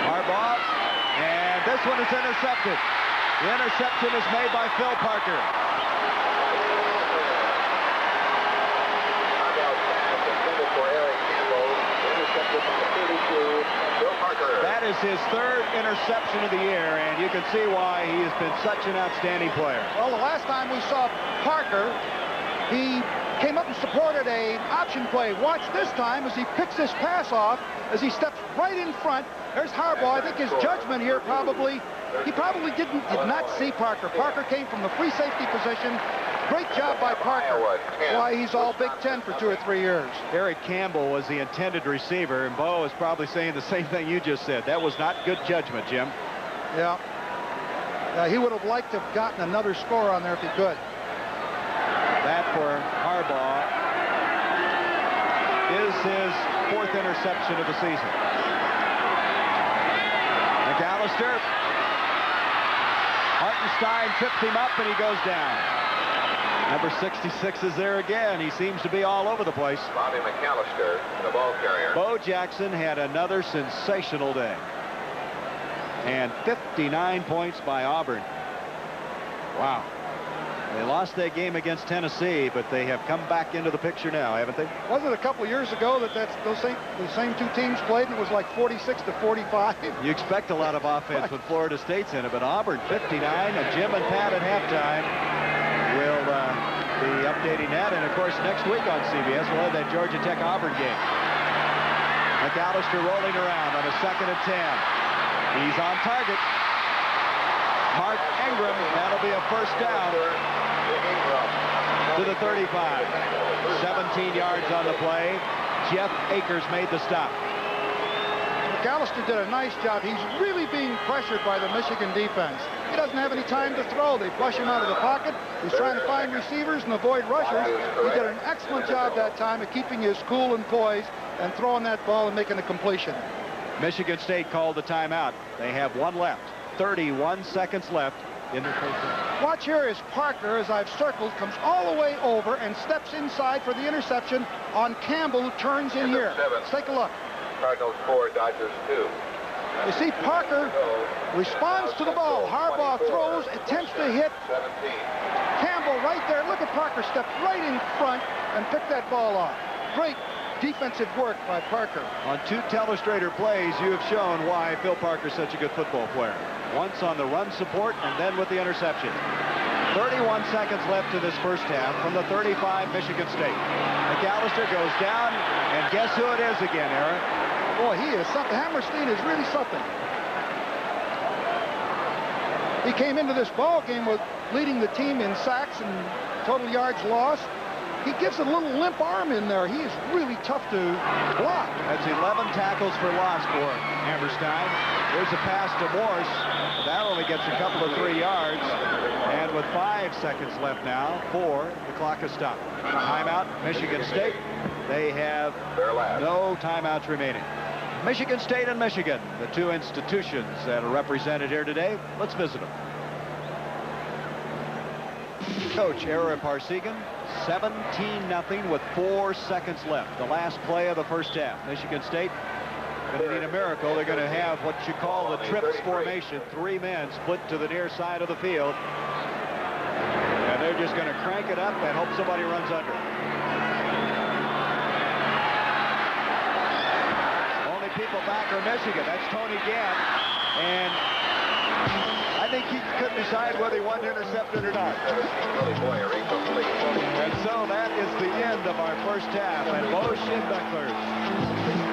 Harbaugh. And this one is intercepted. The interception is made by Phil Parker. That is his 3rd interception of the year, and you can see why he has been such an outstanding player. Well, the last time we saw Parker, he came up and supported an option play. Watch this time as he picks this pass off, as he steps right in front. There's Harbaugh. I think his judgment here he probably did not see Parker. Parker came from the free safety position. Great job by Parker. Why he's all Big Ten for 2 or 3 years. Eric Campbell was the intended receiver, and Bo is probably saying the same thing you just said. That was not good judgment, Jim. Yeah. He would have liked to have gotten another score on there if he could. That for Harbaugh is his 4th interception of the season. McAllister. Hartenstein trips him up, and he goes down. Number 66 is there again. He seems to be all over the place. Bobby McAllister, the ball carrier. Bo Jackson had another sensational day. And 59 points by Auburn. Wow. They lost that game against Tennessee, but they have come back into the picture now, haven't they? Wasn't it a couple years ago that the same 2 teams played and it was like 46 to 45? You expect a lot of offense when Florida State's in it, but Auburn 59, and Jim and Pat at halftime will be updating that. And of course, next week on CBS, we'll have that Georgia Tech Auburn game. McAllister rolling around on a 2nd and 10. He's on target. Mark Ingram, that'll be a first down to the 35. 17 yards on the play. Jeff Akers made the stop. McAllister did a nice job. He's really being pressured by the Michigan defense. He doesn't have any time to throw. They flush him out of the pocket. He's trying to find receivers and avoid rushers. He did an excellent job that time of keeping his cool and poise and throwing that ball and making a completion. Michigan State called the timeout. They have one left. 31 seconds left in the first half. Watch here as Parker, as I've circled, comes all the way over and steps inside for the interception on Campbell, who turns in here. Let's take a look. Cardinals 4, Dodgers 2. You see Parker responds to the ball. Harbaugh throws, attempts to hit. 17. Campbell right there. Look at Parker step right in front and pick that ball off. Great defensive work by Parker. On 2 telestrator plays, you have shown why Phil Parker's such a good football player. Once on the run support and then with the interception. 31 seconds left in this first half from the 35, Michigan State. McAllister goes down, and guess who it is again, Aaron? Boy, he is something. Hammerstein is really something. He came into this ball game with leading the team in sacks and total yards lost. He gives a little limp arm in there. He is really tough to block. That's 11 tackles for loss for Hammerstein. Here's a pass to Morse. That only gets a couple of 3 yards. And with 5 seconds left now, the clock is stopped. Timeout, Michigan State. They have no timeouts remaining. Michigan State and Michigan, the two institutions that are represented here today. Let's visit them. Coach Ara Parsegan, 17-0 with 4 seconds left. The last play of the first half. Michigan State going to need a miracle. They're going to have what you call the trips formation. 3 men split to the near side of the field. And they're just going to crank it up and hope somebody runs under. Only people back are Michigan. That's Tony Gant. And I think he couldn't decide whether he wanted to intercept it or not. And so that is the end of our first half. And Bo Schembechler's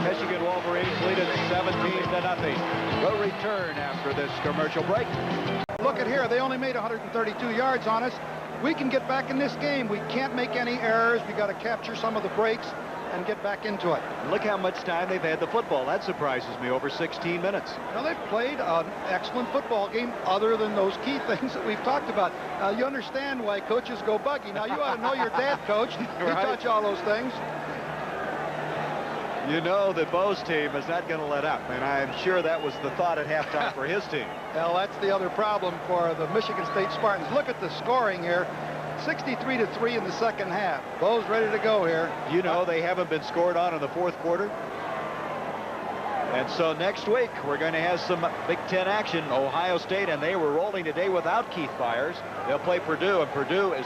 Michigan Wolverines lead it 17-0. We'll return after this commercial break. Look at here. They only made 132 yards on us. We can get back in this game. We can't make any errors. We got to capture some of the breaks and get back into it. Look how much time they've had the football. That surprises me, over 16 minutes. Now, they've played an excellent football game other than those key things that we've talked about. You understand why coaches go buggy. Now, you ought to know your dad, Coach. He taught you all those things. You know that Bo's team is not going to let up, and I'm sure that was the thought at halftime for his team. Well, that's the other problem for the Michigan State Spartans. Look at the scoring here. 63-3 in the second half. Bo's ready to go here. You know, they haven't been scored on in the fourth quarter. And so next week, we're going to have some Big Ten action. Ohio State, and they were rolling today without Keith Byers. They'll play Purdue, and Purdue is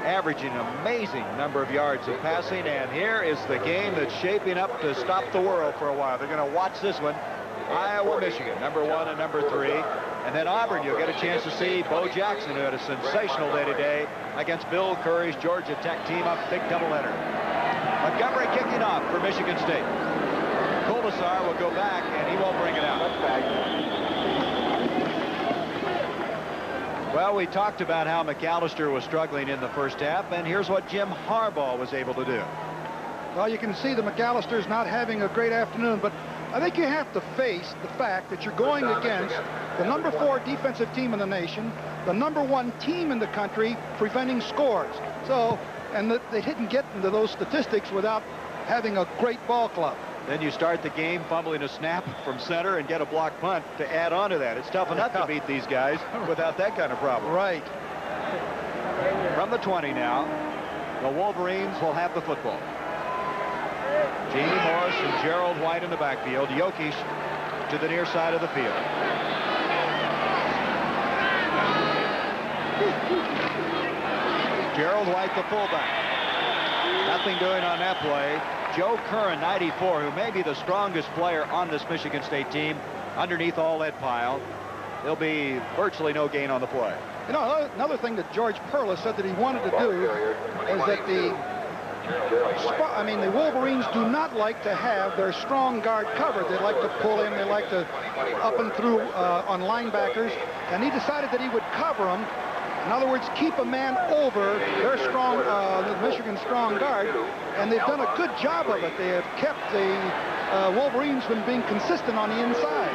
averaging an amazing number of yards of passing. And here is the game that's shaping up to stop the world for a while. They're going to watch this one. Iowa, Michigan, number 1 and number 3. And then Auburn, you'll get a chance to see Bo Jackson, who had a sensational day today against Bill Curry's Georgia Tech team, a big doubleheader. Montgomery kicking off for Michigan State. Colasar will go back, and he won't bring it out. Well, we talked about how McAllister was struggling in the first half, and here's what Jim Harbaugh was able to do. Well, you can see that McAllister's not having a great afternoon, but I think you have to face the fact that you're going against the number 4 defensive team in the nation, the number 1 team in the country preventing scores. So, and they didn't get into those statistics without having a great ball club. Then you start the game fumbling a snap from center and get a block punt to add on to that. It's tough enough to beat these guys without that kind of problem. Right. From the 20 now, the Wolverines will have the football. Gene Morris and Gerald White in the backfield. Jokic to the near side of the field. Gerald White, the fullback. Nothing doing on that play. Joe Curran, 94, who may be the strongest player on this Michigan State team, underneath all that pile. There'll be virtually no gain on the play. You know, another thing that George Perla said that he wanted to do is that the Wolverines do not like to have their strong guard covered. They like to pull in. They like to up and through on linebackers. And he decided that he would cover them. In other words, keep a man over their strong, the Michigan strong guard. And they've done a good job of it. They have kept the Wolverines from being consistent on the inside.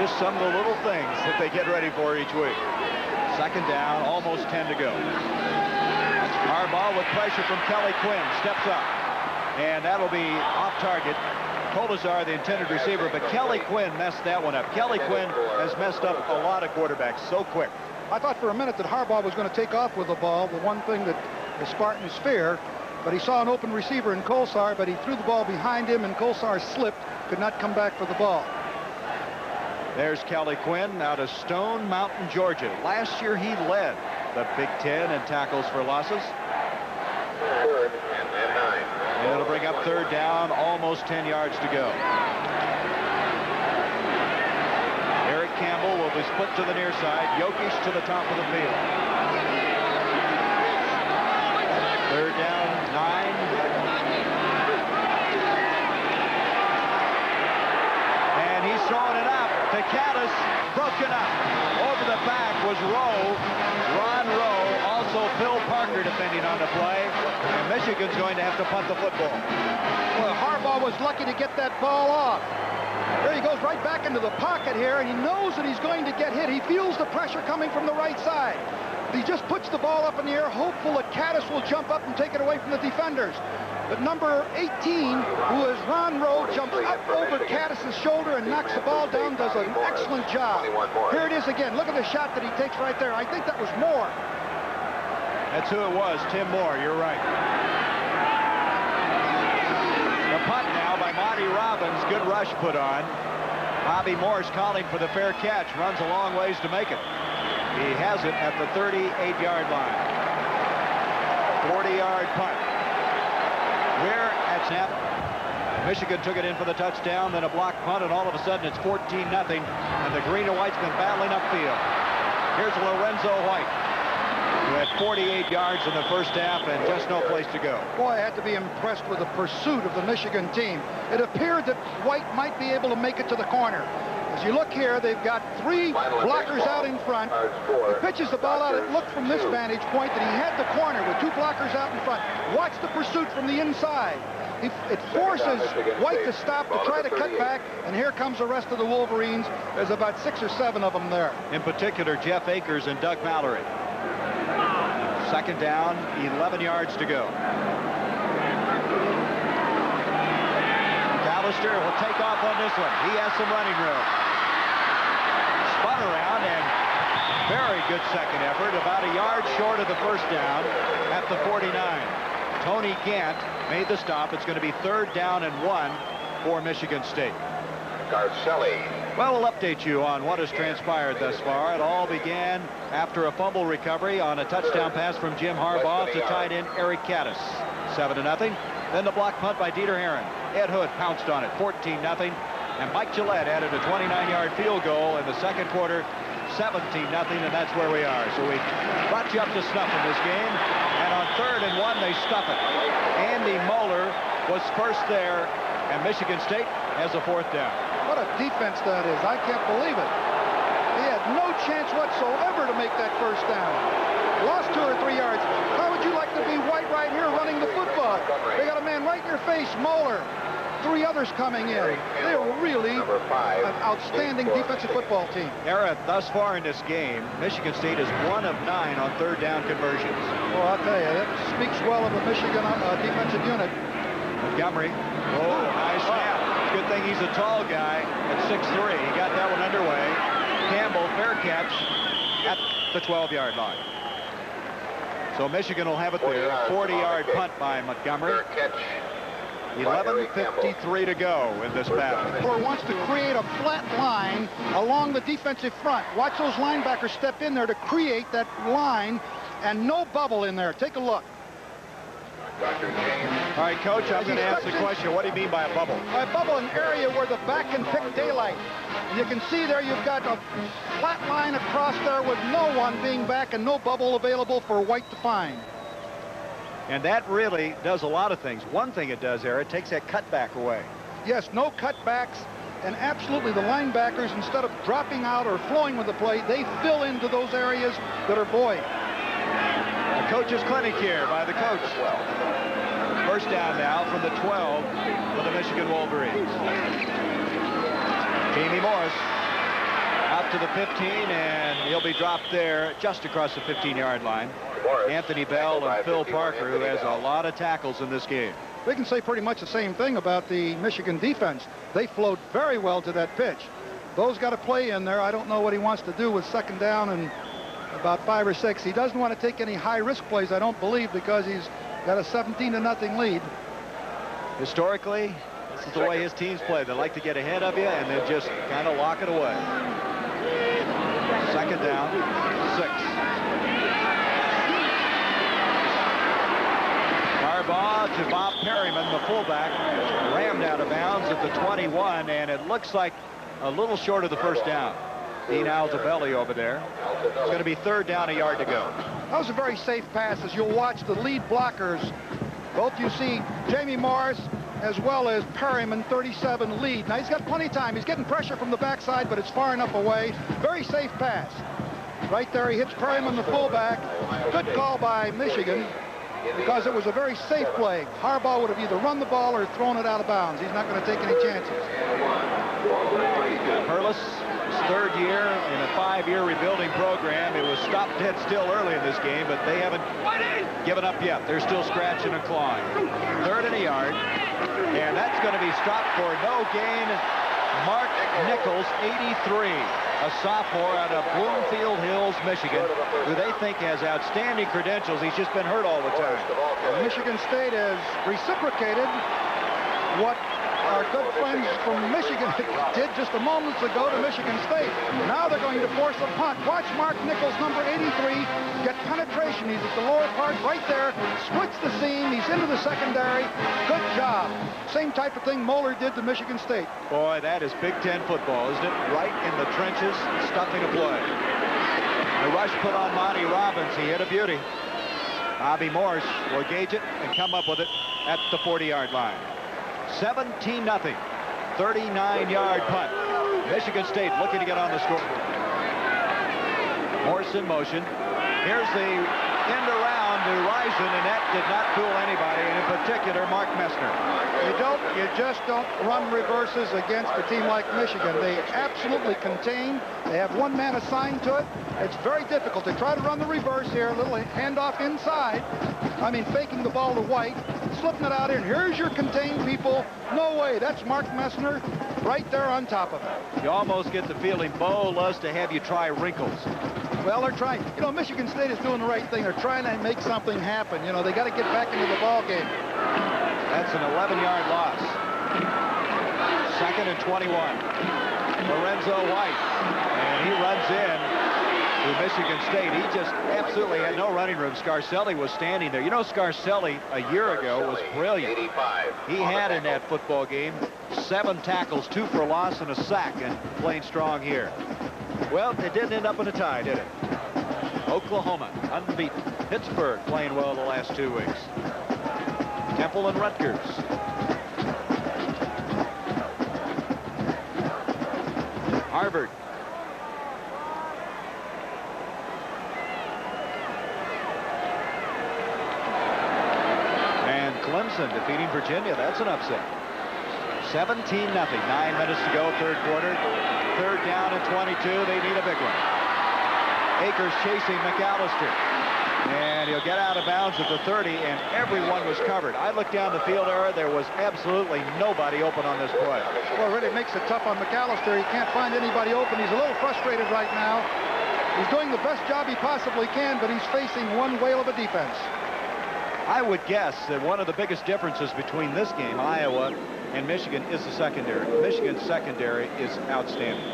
Just some of the little things that they get ready for each week. Second down, almost 10 to go. Harbaugh with pressure from Kelly Quinn, steps up. And that'll be off target. Colasar, the intended receiver, but Kelly Quinn messed that one up. Kelly Quinn has messed up a lot of quarterbacks so quick. I thought for a minute that Harbaugh was going to take off with the ball, the one thing that the Spartans fear. But he saw an open receiver in Colasar, but he threw the ball behind him, and Colasar slipped, could not come back for the ball. There's Kelly Quinn out of Stone Mountain, Georgia. Last year he led the Big Ten in tackles for losses. Third and 9. And it'll bring up third down, almost 10 yards to go. Eric Campbell will be split to the near side. Jokic to the top of the field. Third down, 9. And he's throwing it up to Caddis. Broken up. Over the back was Rowe. Ron Rowe. Also Phil Parker defending on the play. And Michigan's going to have to punt the football. Well, Harbaugh was lucky to get that ball off. There he goes right back into the pocket here, and he knows that he's going to get hit. He feels the pressure coming from the right side. He just puts the ball up in the air, hopeful that Caddis will jump up and take it away from the defenders. But number 18, who is Ron Rowe, jumps up over Caddis' shoulder and knocks the ball down, does an excellent job. Here it is again. Look at the shot that he takes right there. I think that was Moore. That's who it was, Tim Moore. You're right. The punt now by Monty Robbins. Good rush put on. Bobby Morse calling for the fair catch. Runs a long ways to make it. He has it at the 38-yard line. 40-yard punt. We're at snap. Michigan took it in for the touchdown, then a block punt, and all of a sudden it's 14-0, and the green and white's been battling upfield. Here's Lorenzo White, who had 48 yards in the first half and just no place to go. Boy, I had to be impressed with the pursuit of the Michigan team. It appeared that White might be able to make it to the corner. As you look here, they've got 3 blockers out in front. He pitches the ball out. It looked from this vantage point that he had the corner with 2 blockers out in front. Watch the pursuit from the inside. It forces White to stop to try to cut back, and here comes the rest of the Wolverines. There's about 6 or 7 of them there. In particular, Jeff Akers and Doug Mallory. Second down, 11 yards to go. McAllister will take off on this one. He has some running room. Spun around, and very good second effort. About a yard short of the first down at the 49. Tony Gant made the stop. It's going to be 3rd down and 1 for Michigan State. Garcelli. Well, we'll update you on what has transpired thus far. It all began after a fumble recovery on a touchdown pass from Jim Harbaugh to tight end Eric Caddis. 7-0. Then the block punt by Dieter Heron. Ed Hood pounced on it, 14-0. And Mike Gillette added a 29-yard field goal in the second quarter, 17-0, and that's where we are. So we brought you up to snuff in this game. And on 3rd and 1, they stuff it. Andy Moeller was first there, and Michigan State has a 4th down. What a defense that is. I can't believe it. He had no chance whatsoever to make that first down. Lost 2 or 3 yards. How would you like to be White right here running the football? They got a man right in your face, Moeller. 3 others coming in. They're really an outstanding defensive football team. Era, thus far in this game, Michigan State is 1 of 9 on 3rd down conversions. Well, I'll tell you, that speaks well of the Michigan defensive unit. Montgomery. Oh, nice snap. Good thing he's a tall guy at 6'3". He got that one underway. Campbell, fair catch at the 12-yard line. So Michigan will have it there. 40-yard punt by Montgomery. 11:53 to go in this battle. Or wants to create a flat line along the defensive front. Watch those linebackers step in there to create that line, and no bubble in there. Take a look. All right, Coach, I'm going to ask the question. What do you mean by a bubble? A bubble, an area where the back can pick daylight. You can see there you've got a flat line across there with no one being back and no bubble available for White to find. And that really does a lot of things. One thing it does, Eric, it takes that cutback away. Yes, no cutbacks, and absolutely the linebackers, instead of dropping out or flowing with the play, they fill into those areas that are void. The coach's clinic here by the coach. First down now from the 12 for the Michigan Wolverines. Jamie Morris out to the 15, and he'll be dropped there just across the 15-yard line. Anthony Bell and Phil Parker, who has a lot of tackles in this game. We can say pretty much the same thing about the Michigan defense. They flowed very well to that pitch. Bo's got a play in there. I don't know what he wants to do with 2nd down and about 5 or 6. He doesn't want to take any high-risk plays, I don't believe, because he's got a 17-0 lead. Historically, this is the way his teams play. They like to get ahead of you and then just kind of lock it away. 2nd down, 6. Harbaugh to Bob Perryman, the fullback, rammed out of bounds at the 21, and it looks like a little short of the first down. Dean Altobelli over there. It's going to be 3rd down, a yard to go. That was a very safe pass. As you'll watch the lead blockers, both you see Jamie Morris as well as Perryman, 37 lead. Now he's got plenty of time. He's getting pressure from the backside, but it's far enough away. Very safe pass. Right there, he hits Perryman, the fullback. Good call by Michigan, because it was a very safe play. Harbaugh would have either run the ball or thrown it out of bounds. He's not going to take any chances. Perlis, his third year in a 5-year rebuilding program. It was stopped dead still early in this game, but they haven't given up yet. They're still scratching and clawing. 3rd and a yard, and that's going to be stopped for no gain. Mark Nichols, 83, a sophomore out of Bloomfield Hills, Michigan, who they think has outstanding credentials. He's just been hurt all the time. And Michigan State has reciprocated what our good friends from Michigan did just a moment ago to Michigan State. Now they're going to force a punt. Watch Mark Nichols, number 83, get penetration. He's at the lower part right there, splits the seam. He's into the secondary. Good job. Same type of thing Moeller did to Michigan State. Boy, that is Big Ten football, isn't it? Right in the trenches, stuffing a play. The rush put on Monty Robbins. He hit a beauty. Bobby Morse will gauge it and come up with it at the 40-yard line. 17-0, 39-yard punt. Michigan State looking to get on the score. Morse in motion. Here's the end around to Rison, and that did not fool anybody, and in particular, Mark Messner. You just don't run reverses against a team like Michigan. They absolutely contain. They have one man assigned to it. It's very difficult to try to run the reverse here. A little handoff inside. I mean, faking the ball to White, slipping it out here. And here's your contained people. No way. That's Mark Messner right there on top of it. You almost get the feeling Bo loves to have you try wrinkles. Well, they're trying. You know, Michigan State is doing the right thing. They're trying to make something happen. You know, they got to get back into the ball game. That's an 11-yard loss. 2nd and 21. Lorenzo White, and he runs in to Michigan State. He just absolutely had no running room. Scarcelli was standing there. You know, Scarcelli a year ago was brilliant. He had in that football game 7 tackles, 2 for loss, and a sack, and playing strong here. Well, it didn't end up in a tie, did it? Oklahoma, unbeaten. Pittsburgh playing well the last 2 weeks. Temple and Rutgers. Harvard. And Clemson defeating Virginia. That's an upset. 17-0. 9 minutes to go, 3rd quarter. 3rd down and 22. They need a big one. Akers chasing McAllister. And he'll get out of bounds at the 30, and everyone was covered. I looked down the field area. There was absolutely nobody open on this play. Well, it really makes it tough on McAllister. He can't find anybody open. He's a little frustrated right now. He's doing the best job he possibly can, but he's facing one whale of a defense. I would guess that one of the biggest differences between this game, Iowa, and Michigan, is the secondary. Michigan's secondary is outstanding.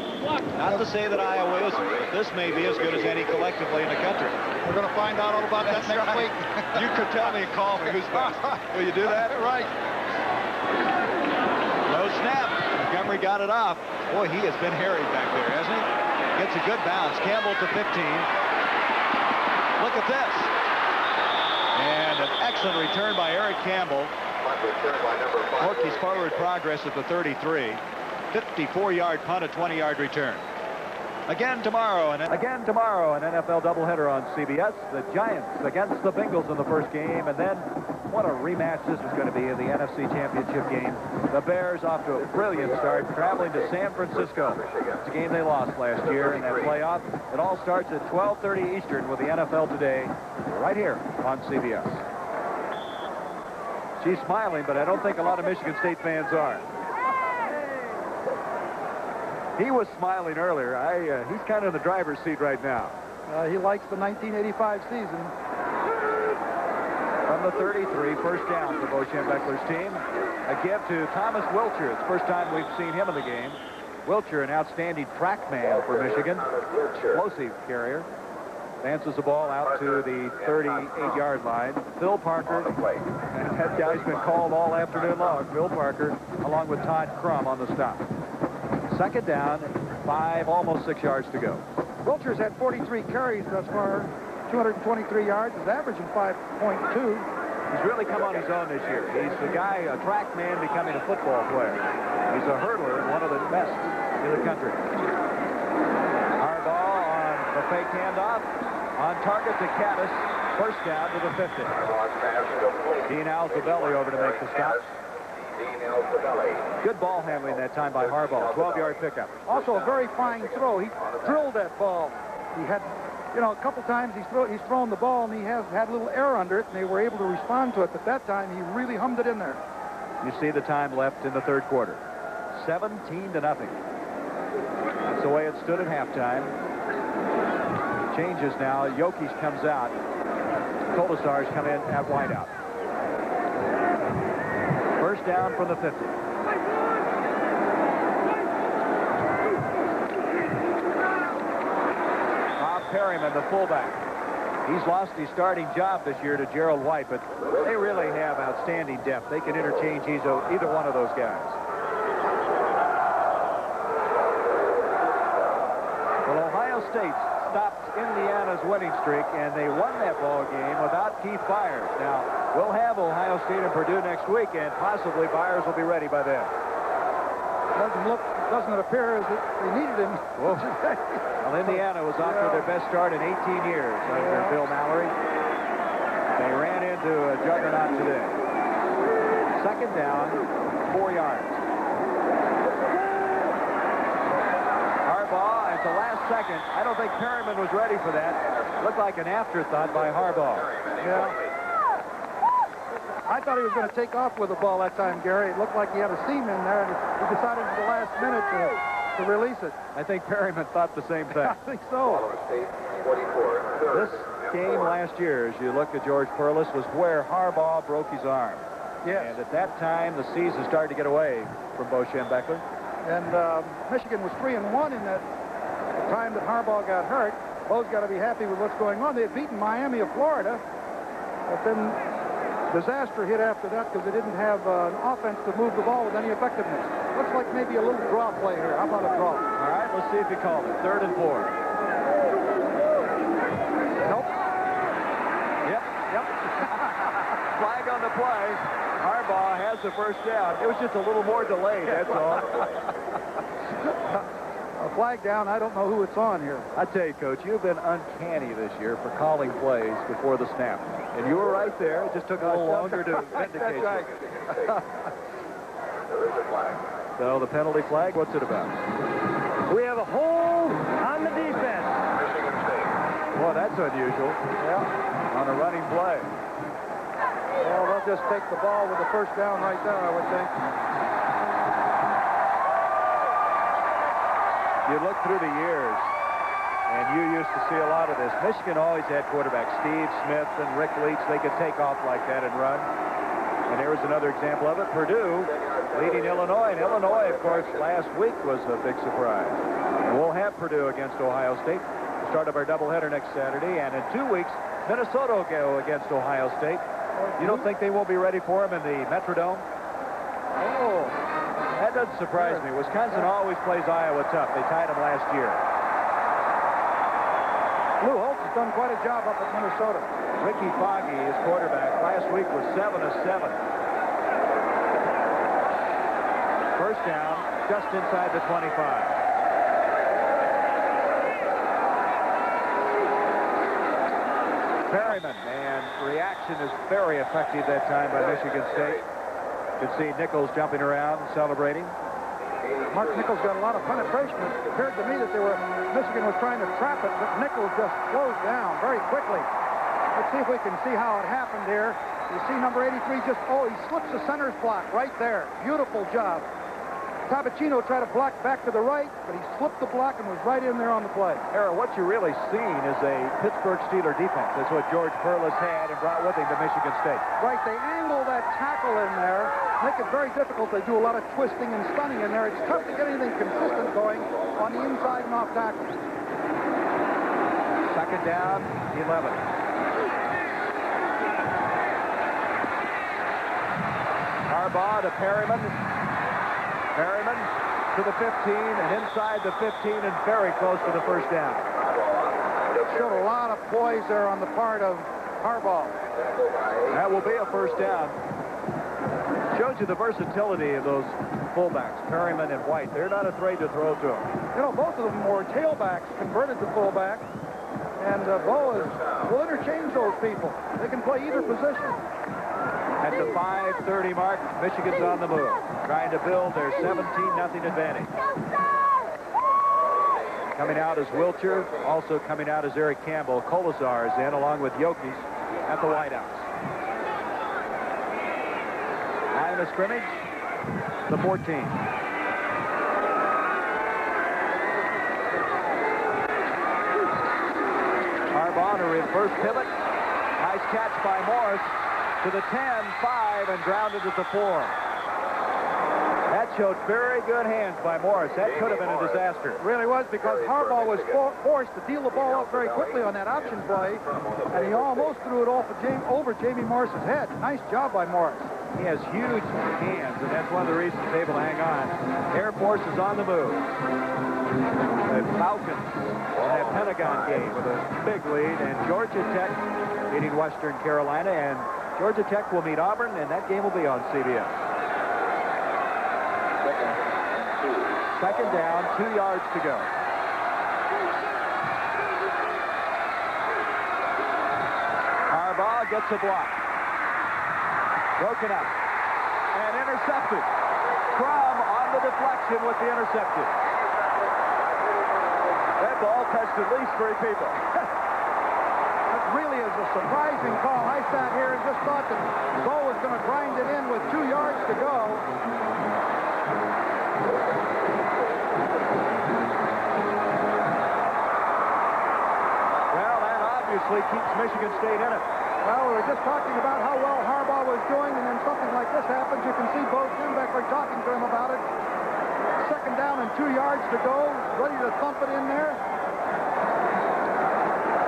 Not to say that Iowa isn't, but this may be as good as any collectively in the country. We're going to find out all about that next week. You could tell me and call me who's best. Will you do that? Right. No snap. Montgomery got it off. Boy, he has been harried back there, hasn't he? Gets a good bounce. Campbell to 15. Look at this. And an excellent return by Eric Campbell. Corky's forward progress at the 33. 54-yard punt, a 20-yard return. Again tomorrow, an NFL doubleheader on CBS. The Giants against the Bengals in the first game, and then what a rematch this is going to be in the NFC Championship game. The Bears off to a brilliant start, traveling to San Francisco. It's a game they lost last year in that playoff. It all starts at 12:30 Eastern with the NFL Today, right here on CBS. She's smiling, but I don't think a lot of Michigan State fans are. He was smiling earlier. He's kind of in the driver's seat right now. He likes the 1985 season. From the 33, first down for Bo Schembechler's team. A give to Thomas Wilcher. It's the first time we've seen him in the game. Wilcher, an outstanding track man for Michigan. Explosive carrier. Advances the ball out to the 38-yard line. Phil Parker, and that guy's been called all afternoon long. Phil Parker, along with Todd Crum on the stop. Second down, 5, almost 6 yards to go. Wilcher's had 43 carries thus far 223 yards, is averaging 5.2. He's really come on his own this year. He's the guy, a track man becoming a football player. He's a hurdler and one of the best in the country. Harbaugh on the fake handoff. On target to Caddis. First down to the 50. Dean Alzabelli over to make the stop. Good ball handling that time by Harbaugh. 12-yard pickup. Also a very fine throw. He drilled that ball. He had, you know, a couple times he's thrown the ball and he has had a little air under it, and they were able to respond to it. But that time he really hummed it in there. You see the time left in the third quarter. 17-0. That's the way it stood at halftime. Changes now. Jokic comes out. Kolasar's come in at wideout. First down from the 50. Bob Perryman, the fullback. He's lost his starting job this year to Gerald White, but they really have outstanding depth. They can interchange either one of those guys. Well, Ohio State stopped Indiana's winning streak, and they won that ball game without Keith Byers. Now, we'll have Ohio State and Purdue next week, and possibly Byers will be ready by then. Doesn't it appear as if they needed him? Well, Indiana was off to their best start in 18 years under Bill Mallory. They ran into a juggernaut today. Second down, 4 yards. Harbaugh at the last second. I don't think Perryman was ready for that. Looked like an afterthought by Harbaugh. Yeah. I thought he was going to take off with the ball that time, Gary. It looked like he had a seam in there, and he decided at the last minute to release it. I think Perryman thought the same thing. I think so. This game last year, as you look at George Perlis, was where Harbaugh broke his arm. Yes. And at that time, the season started to get away from Bo Schembechler. And Michigan was 3-1 in that time that Harbaugh got hurt. Bo's got to be happy with what's going on. They had beaten Miami of Florida, but then disaster hit after that because they didn't have an offense to move the ball with any effectiveness. Looks like maybe a little draw play here. How about a draw? All right, let's see if he called it. 3rd and 4. Nope. Yep. Flag on the play. Harbaugh has the first down. It was just a little more delayed, that's all. A flag down. I don't know who it's on here. I tell you, Coach, you've been uncanny this year for calling plays before the snap. And you were right there. It just took a little longer to vindicate you. So the penalty flag, what's it about? We have a hold on the defense. Boy, that's unusual. Yeah. On a running play. Well, they'll just take the ball with the first down right there, I would think. You look through the years, and you used to see a lot of this. Michigan always had quarterbacks, Steve Smith and Rick Leach. They could take off like that and run. And there was another example of it. Purdue leading Illinois. And Illinois, of course, last week was a big surprise. And we'll have Purdue against Ohio State. The start of our doubleheader next Saturday. And in 2 weeks, Minnesota will go against Ohio State. You don't think they won't be ready for them in the Metrodome? Oh. That doesn't surprise me. Wisconsin always plays Iowa tough. They tied them last year. Lou Holtz has done quite a job up at Minnesota. Ricky Foggy, his quarterback, last week was 7 of 7. First down, just inside the 25. Perryman, and reaction is very effective that time by Michigan State. You can see Nichols jumping around and celebrating. Mark Nichols got a lot of penetration. It appeared to me that Michigan was trying to trap it, but Nichols just closed down very quickly. Let's see if we can see how it happened here. You see number 83 he slips the center's block right there. Beautiful job. Tabacino tried to block back to the right, but he slipped the block and was right in there on the play. Era, what you're really seeing is a Pittsburgh Steeler defense. That's what George Perlis had and brought with him to Michigan State. Right, they angle that tackle in there, make it very difficult. They do a lot of twisting and stunning in there. It's tough to get anything consistent going on the inside and off tackles. Second down, 11. Harbaugh to Perryman. Perryman to the 15 and inside the 15 and very close to the first down. Showed a lot of poise there on the part of Harbaugh. That will be a first down. Shows you the versatility of those fullbacks, Perryman and White. They're not afraid to throw to them. You know, both of them were tailbacks converted to fullback. And Bo will interchange those people. They can play either position. At the 5:30 mark, Michigan's on the move, trying to build their 17-0 advantage. Coming out is Wilcher. Also coming out is Eric Campbell. Colasar is in, along with Yokis at the wideouts. Line of scrimmage, the 14. Harbaugh to reverse pivot. Nice catch by Morris to the 10, 5, and grounded at the 4. That showed very good hands by Morris. That could have been a disaster. It really was, because Harbaugh was forced to deal the ball up very quickly on that option play, and he almost threw it off of over Jamie Morris's head. Nice job by Morris. He has huge hands, and that's one of the reasons he's able to hang on. Air Force is on the move. The Falcons in that Pentagon game with a big lead, and Georgia Tech beating Western Carolina, and Georgia Tech will meet Auburn, and that game will be on CBS. Second down, 2 yards to go. Harbaugh gets a block. Broken up. And intercepted. Crum on the deflection with the interception. That ball touched at least 3 people. That really is a surprising call. I sat here and just thought that Bo was going to grind it in with 2 yards to go. Well, that obviously keeps Michigan State in it. Well, we were just talking about how well Harbaugh was doing, and then something like this happens. You can see Bo Schembechler talking to him about it. Second down and 2 yards to go. Ready to thump it in there.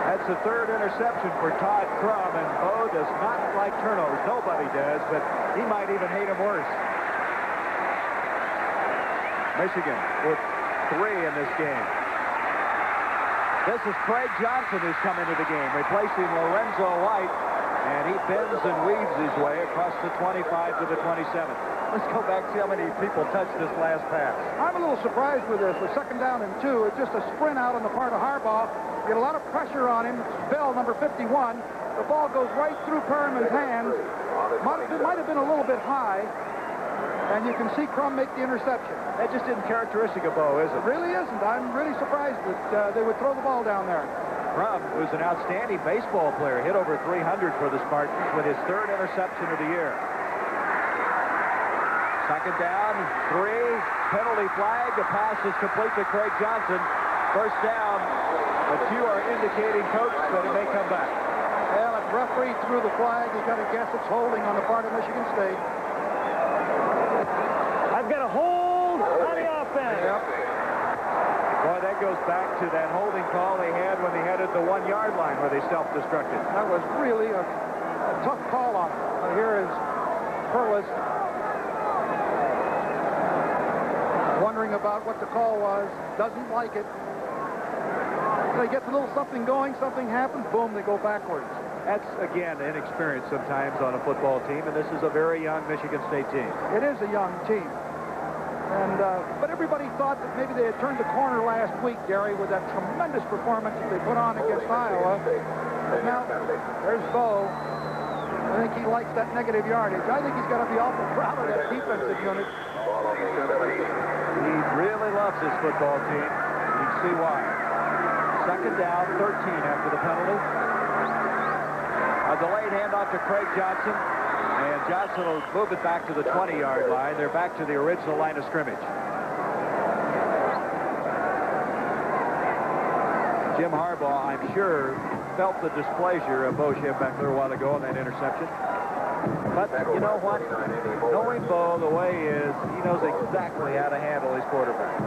That's the 3rd interception for Todd Crum, and Bo does not like turnovers. Nobody does, but he might even hate him worse. Michigan with 3 in this game. This is Craig Johnson who's come into the game, replacing Lorenzo White, and he bends and weaves his way across the 25 to the 27. Let's go back and see how many people touched this last pass. I'm a little surprised with this. With second down and 2, it's just a sprint out on the part of Harbaugh. Get a lot of pressure on him. Bell, number 51. The ball goes right through Perriman's hands. It might have been a little bit high. And you can see Crum make the interception. That just isn't characteristic of Bo, is it? It really isn't. I'm really surprised that they would throw the ball down there. Crum, who's an outstanding baseball player, hit over 300 for the Spartans with his 3rd interception of the year. Second down, 3, penalty flag. The pass is complete to Craig Johnson. First down, but you are indicating, Coach, that it may come back. Well, if the referee threw the flag, you got to guess it's holding on the part of Michigan State. I've got a hold on the offense. Yep. Boy, that goes back to that holding call they had when they headed the 1-yard line where they self-destructed. That was really a tough call on him. Here is Perlis wondering about what the call was. Doesn't like it. They get a little something going, something happens, boom, they go backwards. That's, again, inexperience sometimes on a football team, and this is a very young Michigan State team. It is a young team. And but everybody thought that maybe they had turned the corner last week, Gary, with that tremendous performance that they put on against Iowa. But now, there's Bo. I think he likes that negative yardage. I think he's got to be awful proud of that defensive unit. He really loves this football team. You can see why. Second down, 13 after the penalty. A delayed handoff to Craig Johnson. And Johnson will move it back to the 20-yard line. They're back to the original line of scrimmage. Jim Harbaugh, I'm sure, felt the displeasure of Bo Schembechler a while ago on that interception. But you know what? Knowing Bo the way he is, he knows exactly how to handle his quarterback.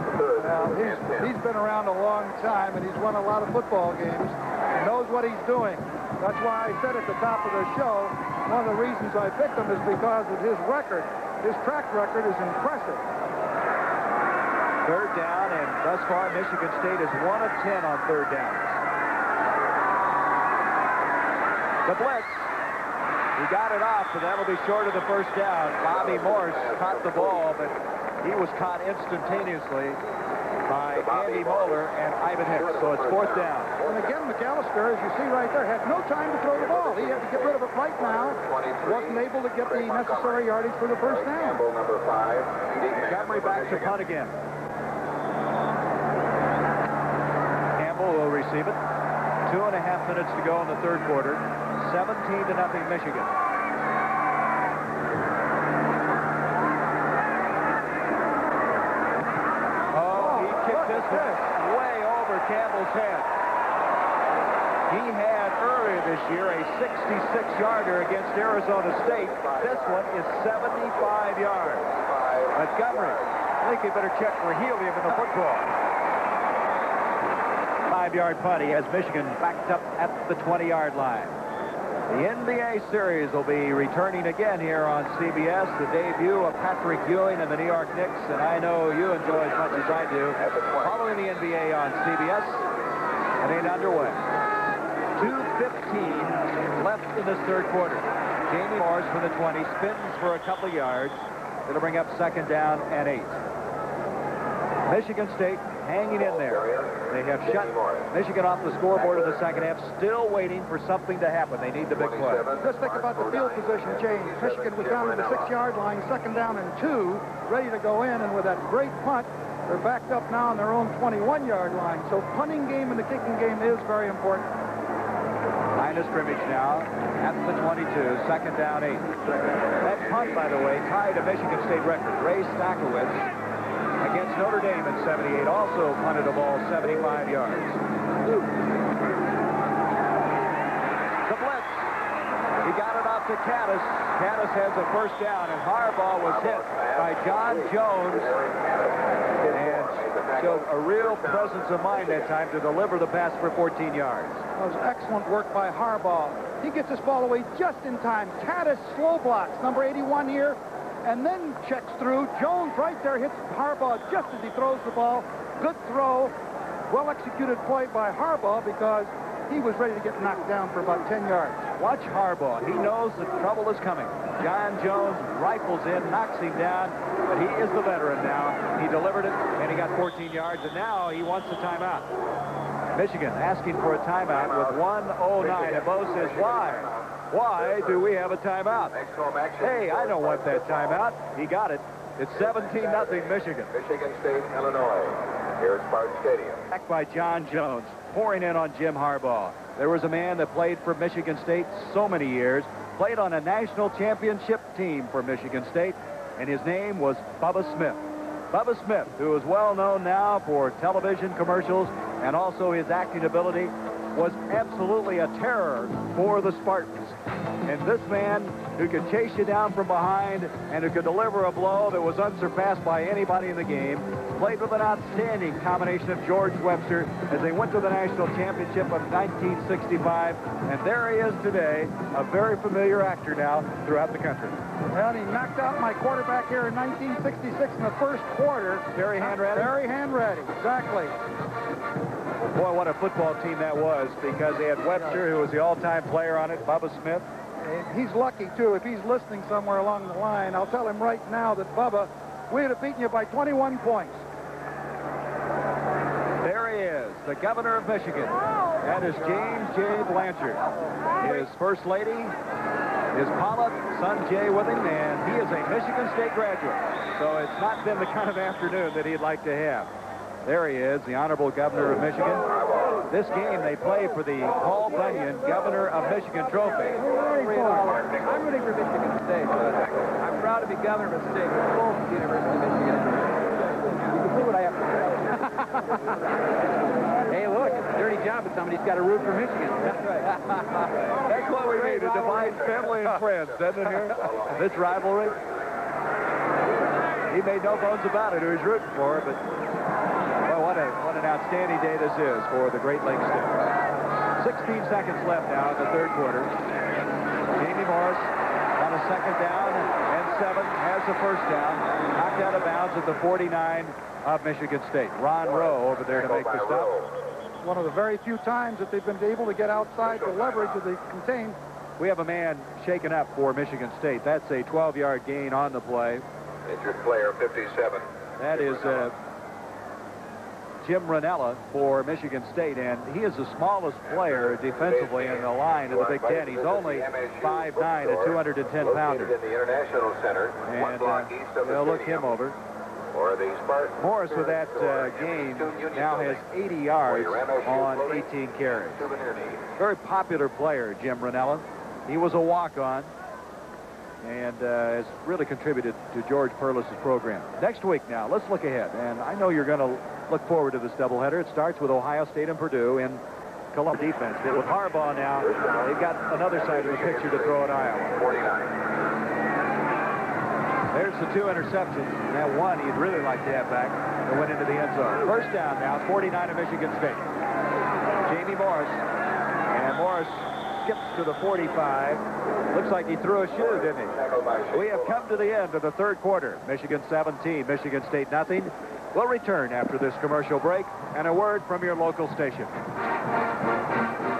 Well, he's been around a long time, and he's won a lot of football games. He knows what he's doing. That's why I said at the top of the show, one of the reasons I picked him is because of his record. His track record is impressive. Third down, and thus far Michigan State is 1 of 10 on third downs. The blitz. He got it off, but that'll be short of the first down. Bobby Morse caught the ball, but he was caught instantaneously by Andy Moeller and Ivan Hicks. So it's fourth down. And again, McAllister, as you see right there, had no time to throw the ball. He had to get rid of it right now. Wasn't able to get the necessary yardage for the first down. Montgomery back to punt again. Campbell will receive it. 2.5 minutes to go in the third quarter. 17-0 Michigan. Oh, he kicked this way over Campbell's head. He had earlier this year a 66-yarder against Arizona State. This one is 75 yards. Montgomery, I think he better check for helium in the football. 5-yard punt. He has Michigan backed up at the 20-yard line. The NBA series will be returning again here on CBS. The debut of Patrick Ewing and the New York Knicks, and I know you enjoy as much as I do following the NBA on CBS. It ain't underway. 2:15 left in this third quarter. Jamie Morris for the 20, spins for a couple of yards. It'll bring up second down and 8. Michigan State hanging in there. They have shut Michigan off the scoreboard in the second half, still waiting for something to happen. They need the big play. Just think about the field position change. Michigan was down to the 6-yard line, second down and 2, ready to go in, and with that great punt, they're backed up now on their own 21-yard line. So punting game and the kicking game is very important. Line of scrimmage now at the 22, second down 8. That punt, by the way, tied a Michigan State record. Ray Stackowitz against Notre Dame in 78 also punted a ball 75 yards. The blitz. He got it off to Caddis. Caddis has a first down, and Harbaugh was hit by John Jones and showed a real presence of mind that time to deliver the pass for 14 yards. That was excellent work by Harbaugh. He gets this ball away just in time. Caddis slow blocks, number 81 here, and then checks through. Jones right there hits Harbaugh just as he throws the ball. Good throw. Well-executed play by Harbaugh because he was ready to get knocked down for about 10 yards. Watch Harbaugh. He knows the trouble is coming. John Jones rifles in, knocks him down, but he is the veteran now. He delivered it, and he got 14 yards, and now he wants a timeout. Michigan asking for a timeout with 1:09, and Bo says, why? Why do we have a timeout? Hey, I don't want that timeout. He got it. It's 17-0 Michigan. Michigan State, Illinois. Here's Spark Stadium. Back by John Jones, pouring in on Jim Harbaugh. There was a man that played for Michigan State so many years, played on a national championship team for Michigan State, and his name was Bubba Smith. Bubba Smith, who is well known now for television commercials and also his acting ability, was absolutely a terror for the Spartans. And this man who could chase you down from behind and who could deliver a blow that was unsurpassed by anybody in the game, played with an outstanding combination of George Webster as they went to the national championship of 1965. And there he is today, a very familiar actor now throughout the country. Well, he knocked out my quarterback here in 1966 in the first quarter. Terry Hanratty? Terry Hanratty, exactly. Boy, what a football team that was, because they had Webster, who was the all-time player on it, Bubba Smith. He's lucky, too. If he's listening somewhere along the line, I'll tell him right now that, Bubba, we'd have beaten you by 21 points. There he is, the governor of Michigan. That is James J. Blanchard. His first lady, his Paula, son Jay with him, and he is a Michigan State graduate. So it's not been the kind of afternoon that he'd like to have. There he is, the honorable governor of Michigan. This game they play for the Paul Bunyan Governor of Michigan Trophy. I'm rooting for Michigan State. I'm proud to be governor of a state with both the University of Michigan. You can see what I have to say. Hey, look, it's a dirty job, but somebody's got to root for Michigan. That's right. That's what we need, to divide family and friends, doesn't it, here? This rivalry. He made no bones about it who he's rooting for, but well, what an outstanding day this is for the Great Lakes team. 16 seconds left now in the third quarter. Jamie Morris on a second down and 7 has the first down. Knocked out of bounds at the 49 of Michigan State. Ron Rowe over there to make the stop. One of the very few times that they've been able to get outside the leverage that they contain We have a man shaken up for Michigan State. That's a 12-yard gain on the play. Injured player 57. That is Jim Ranella for Michigan State, and he is the smallest player defensively in the line of the Big Ten. He's only 5'9", a 210-pounder. In the International Center, and they'll look him over. Morris with that gain now has 80 yards on 18 carries. Very popular player, Jim Ranella. He was a walk-on and has really contributed to George Perlis' program. Next week now, let's look ahead. And I know you're going to look forward to this doubleheader. It starts with Ohio State and Purdue in Columbia defense. But with Harbaugh now, they've got another side of the picture to throw at Iowa. 49. There's the 2 interceptions. And that one he'd really like to have back and went into the end zone. First down now, 49 of Michigan State. Jamie Morris. And Morris skips to the 45. Looks like he threw a shoe, didn't he? We have come to the end of the third quarter. Michigan 17, Michigan State nothing. We'll return after this commercial break and a word from your local station.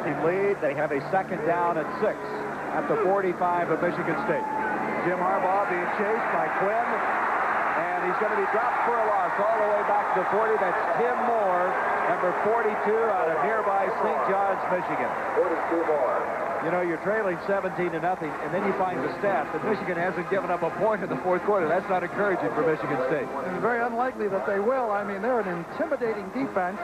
In lead, they have a second down at 6 at the 45 of Michigan State. Jim Harbaugh being chased by Quinn, and he's going to be dropped for a loss all the way back to the 40. That's Tim Moore, number 42, out of nearby St. John's, Michigan. 42 more. You know, you're trailing 17-0, and then you find the stat that Michigan hasn't given up a point in the fourth quarter. That's not encouraging for Michigan State. It's very unlikely that they will. I mean, they're an intimidating defense,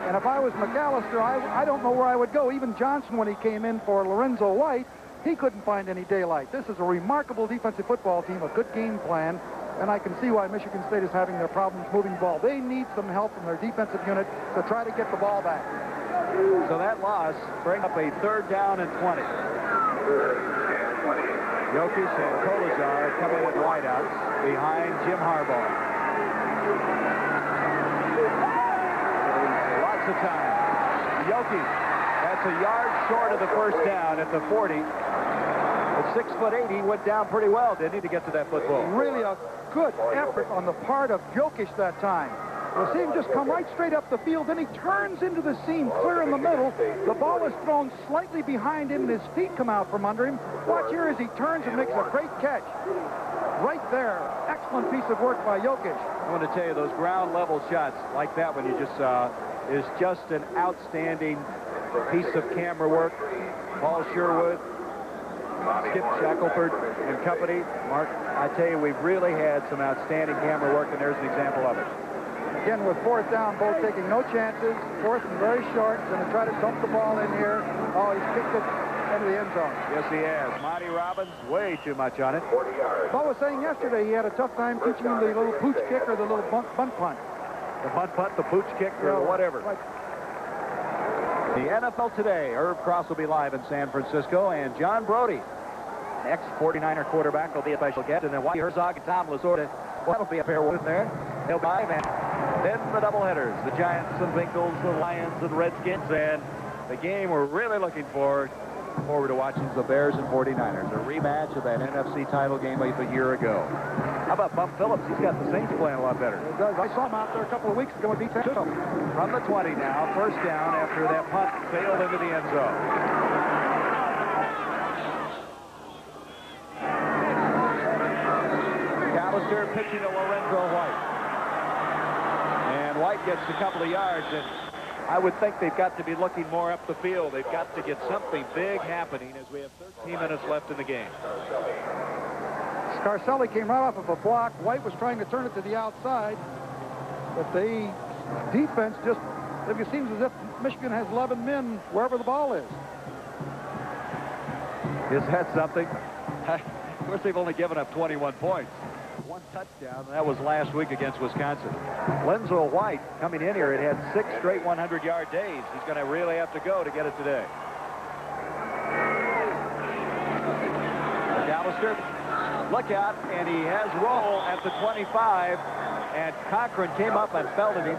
and if I was McAllister, I don't know where I would go. Even Johnson, when he came in for Lorenzo White, he couldn't find any daylight. This is a remarkable defensive football team, a good game plan, and I can see why Michigan State is having their problems moving the ball. They need some help from their defensive unit to try to get the ball back. So that loss brings up a third down and 20. Jokic and Kolazar come in at wideouts behind Jim Harbaugh. Lots of time. Jokic, that's a yard short of the first down at the 40. At 6'8", he went down pretty well, didn't he, to get to that football? Really a good effort on the part of Jokic that time. You'll see him just come right straight up the field, then he turns into the seam clear in the middle. The ball is thrown slightly behind him, and his feet come out from under him. Watch here as he turns and makes a great catch. Right there. Excellent piece of work by Jokic. I want to tell you, those ground level shots like that one you just saw is just an outstanding piece of camera work. Paul Sherwood, Skip Shackelford and company. Mark, I tell you, we've really had some outstanding camera work, and there's an example of it. Again, with fourth down, both taking no chances. Fourth and very short. Going to try to dump the ball in here. Oh, he's kicked it into the end zone. Yes, he has. Monty Robbins, way too much on it. 40 yards. Paul was saying yesterday he had a tough time teaching him the little pooch kick or the little bunt punt. The bunt punt, the pooch kick, or whatever. Right. The NFL Today. Herb Cross will be live in San Francisco, and John Brody, ex-49er quarterback, will be a special guest, and then Whitey Herzog and Tom Lasorda. Well, that'll be a pair with there. They'll be live, and then the doubleheaders, the Giants and Bengals, the Lions and Redskins, and the game we're really looking forward to watching is the Bears and 49ers, a rematch of that NFC title game of a year ago. How about Bump Phillips? He's got the Saints playing a lot better. He does. I saw him out there a couple of weeks ago and beat that. From the 20 now, first down after that punt sailed into the end zone. McAllister pitching to Lorenzo White. And White gets a couple of yards, and I would think they've got to be looking more up the field. They've got to get something big happening as we have 13 minutes left in the game. Scarcelli came right off of a block. White was trying to turn it to the outside, but the defense just, it seems as if Michigan has 11 men wherever the ball is. Is that something? Of course, they've only given up 21 points. One touchdown, and that was last week against Wisconsin. Lorenzo White coming in here, it had 6 straight 100-yard days. He's going to really have to go to get it today. McAllister, look out, and he has roll at the 25, and Cochran came up and fell to him.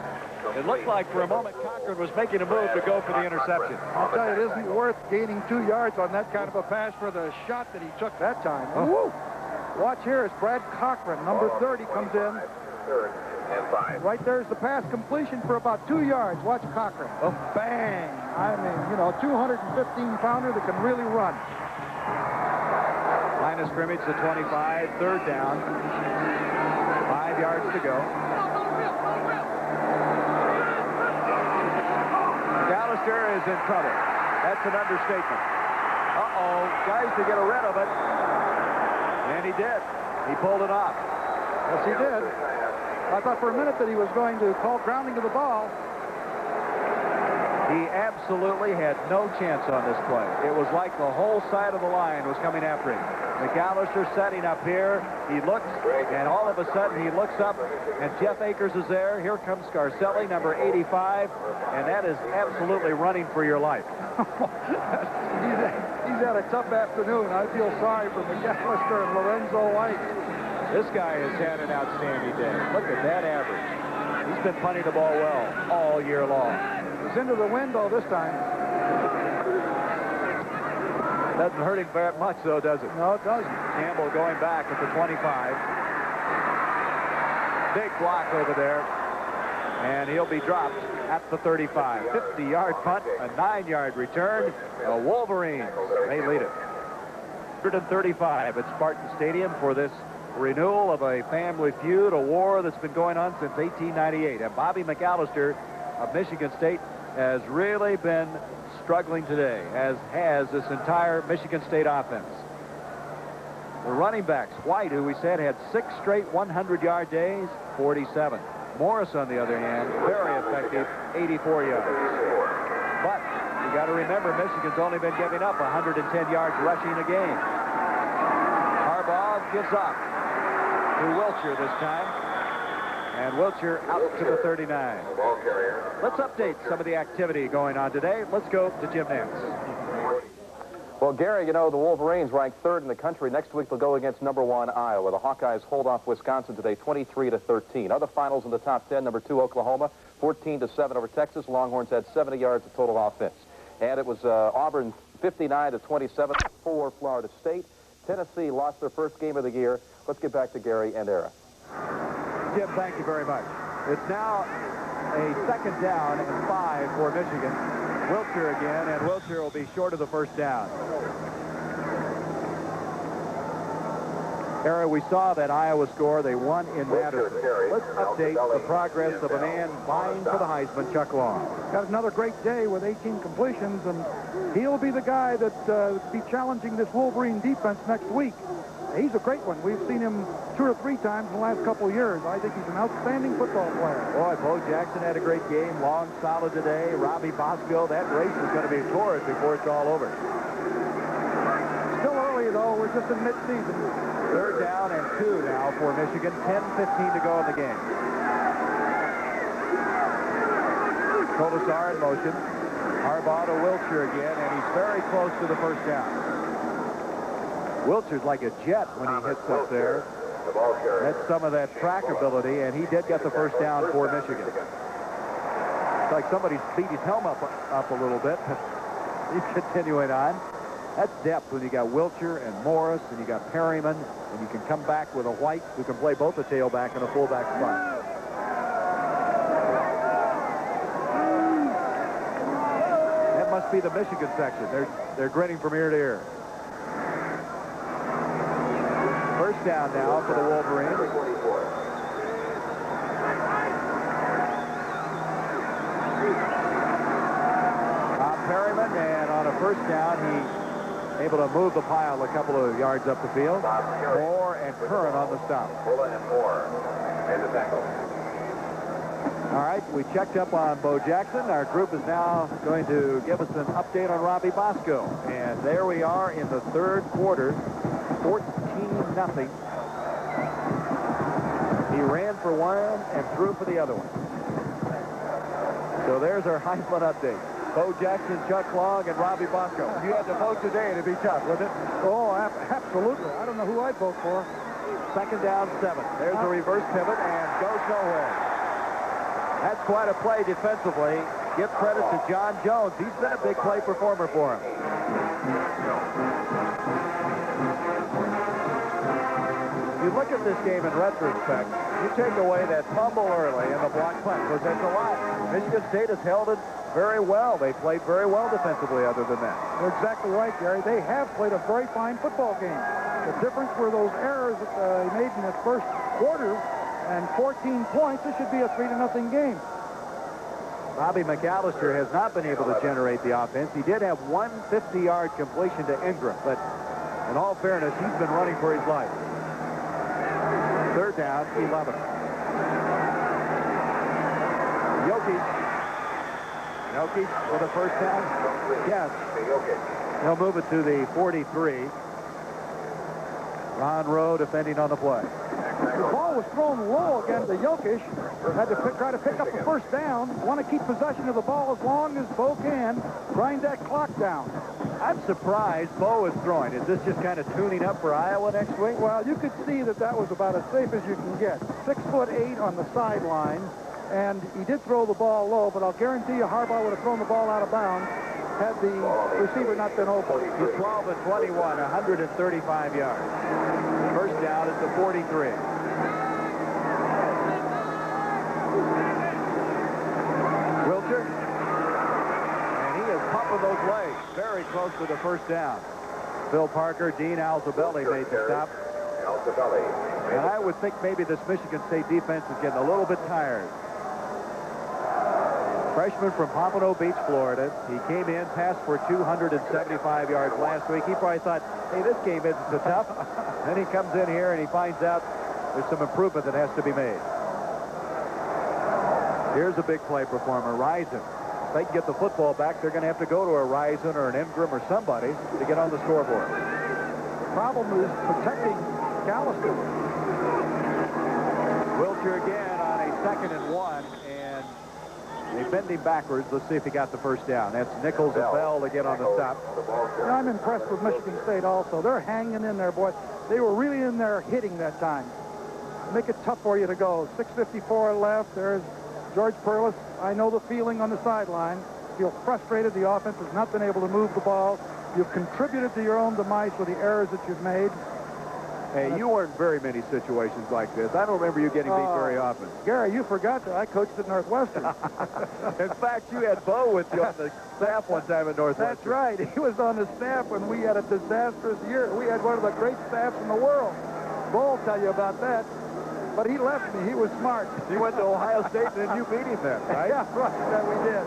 It looked like for a moment Cochran was making a move to go for the interception. I'll tell you, it isn't worth gaining 2 yards on that kind of a pass for the shot that he took that time. Oh. Watch here as Brad Cochran, number 30, comes in. Third and 5. Right there's the pass completion for about 2 yards. Watch Cochran. Oh, bang. I mean, you know, 215-pounder that can really run. line of scrimmage, the 25, third down. 5 yards to go. McAllister is in trouble. That's an understatement. Uh-oh, guys to get rid of it. And he did. He pulled it off. Yes, he did. I thought for a minute that he was going to call grounding to the ball. He absolutely had no chance on this play. It was like the whole side of the line was coming after him. McAllister setting up here. He looks, and all of a sudden he looks up, and Jeff Akers is there. Here comes Scarcelli, number 85, and that is absolutely running for your life. He's had a tough afternoon. I feel sorry for McAllister and Lorenzo White. This guy has had an outstanding day. Look at that average. He's been punting the ball well all year long. It's into the window this time. Doesn't hurt him very much, though, does it? No, it doesn't. Campbell going back at the 25. Big block over there. And he'll be dropped at the 35. 50-yard punt, a 9-yard return. The Wolverines, they lead it. 135 at Spartan Stadium for this renewal of a family feud, a war that's been going on since 1898. And Bobby McAllister of Michigan State has really been struggling today, as has this entire Michigan State offense. The running backs, White, who we said had 6 straight 100-yard days, 47. Morris, on the other hand, very effective, 84 yards. But you got to remember, Michigan's only been giving up 110 yards rushing a game. Harbaugh gives up to Wiltshire this time. And Wiltshire out to the 39. Let's update some of the activity going on today. Let's go to Jim Nance. Well, Gary, you know, the Wolverines ranked 3rd in the country. Next week they'll go against number 1 Iowa. The Hawkeyes hold off Wisconsin today 23-13. Other finals in the top 10, number 2 Oklahoma, 14-7 over Texas. Longhorns had 70 yards of total offense. And it was Auburn 59-27 for Florida State. Tennessee lost their first game of the year. Let's get back to Gary and Era. Jim, thank you very much. It's now a 2nd down and 5 for Michigan. Wiltshire again, and Wiltshire will be short of the first down. Era, we saw that Iowa score. They won in Madison. Let's update the progress of a man vying for the Heisman, Chuck Long. Got another great day with 18 completions, and he'll be the guy that be challenging this Wolverine defense next week. He's a great one. We've seen him 2 or 3 times in the last couple of years. I think he's an outstanding football player. Boy, Bo Jackson had a great game. Long, solid today. Robbie Bosco, that race is going to be torrid before it's all over. Still early, though. We're just in mid-season. 3rd down and 2 now for Michigan. 10-15 to go in the game. Kolasar in motion. Harbaugh to Wiltshire again, and he's very close to the first down. Wiltshire's like a jet when he hits up there. That's some of that track ability, and he did get the first down for Michigan. It's like somebody's beat his helmet up a little bit. He's continuing on. That's depth when you got Wiltshire and Morris, and you got Perryman, and you can come back with a White who can play both a tailback and a fullback spot. That must be the Michigan section. They're grinning from ear to ear. First down now for the Wolverines. Perryman, and on a first down, he's able to move the pile a couple of yards up the field. Moore and Curran on the stop. Bullen and Moore made the tackle. All right, we checked up on Bo Jackson. Our group is now going to give us an update on Robbie Bosco. And there we are in the 3rd quarter. 14-0. He ran for one and threw for the other one. So there's our Heisman update. Bo Jackson, Chuck Long, and Robbie Bosco. You had to vote today, it'd be tough, wouldn't it? Oh, absolutely. I don't know who I'd vote for. 2nd down, 7. There's a reverse pivot and goes nowhere. That's quite a play defensively. Give credit to John Jones. He's been a big play performer for him. You look at this game in retrospect, you take away that fumble early and the block punt, because that's a lot. Michigan State has held it very well. They played very well defensively other than that. You're exactly right, Gary. They have played a very fine football game. The difference were those errors that he made in this first quarter, and 14 points. This should be a 3-0 game. Bobby McAllister has not been able to generate the offense. He did have one 50-yard completion to Ingram, but in all fairness, he's been running for his life. Third down, 11. Jokic for the first down. Yes. They'll move it to the 43. Ron Rowe defending on the play. The ball was thrown low again to Jokic. Had to try to pick up the first down. Want to keep possession of the ball as long as Bo can. Grind that clock down. I'm surprised Bo is throwing. Is this just kind of tuning up for Iowa next week? Well, you could see that that was about as safe as you can get. 6'8" on the sideline, and he did throw the ball low, but I'll guarantee you Harbaugh would have thrown the ball out of bounds had the receiver not been open. He's 12 and 21, 135 yards. First down is the 43. Wilcher. And he is pumping those legs. Very close to the first down. Phil Parker, Dean Alzabelli made the stop. And I would think maybe this Michigan State defense is getting a little bit tired. Freshman from Pompano Beach, Florida. He came in, passed for 275 yards last week. He probably thought, hey, this game isn't so tough. Then he comes in here and he finds out there's some improvement that has to be made. Here's a big play performer, Rison. If they can get the football back, they're going to have to go to a Rison or an Ingram or somebody to get on the scoreboard. The problem is protecting Gallister. Wilcher again on a 2nd and 1, and they bend him backwards. Let's see if he got the first down. That's Nichols and Bell to get on the stop. I'm impressed with Michigan State also. They're hanging in there, boy. They were really in there hitting that time. Make it tough for you to go. 6:54 left. There's George Perlis. I know the feeling on the sideline. Feel frustrated. The offense has not been able to move the ball. You've contributed to your own demise with the errors that you've made. Hey, you weren't in very many situations like this. I don't remember you getting beat very often. Gary, you forgot that I coached at Northwestern. In fact, you had Bo with you on the staff one time at Northwestern. That's right. He was on the staff when we had a disastrous year. We had one of the great staffs in the world. Bo will tell you about that. But he left me. He was smart. He went to Ohio State, and then you beat him then, right? Yeah, right. That we did.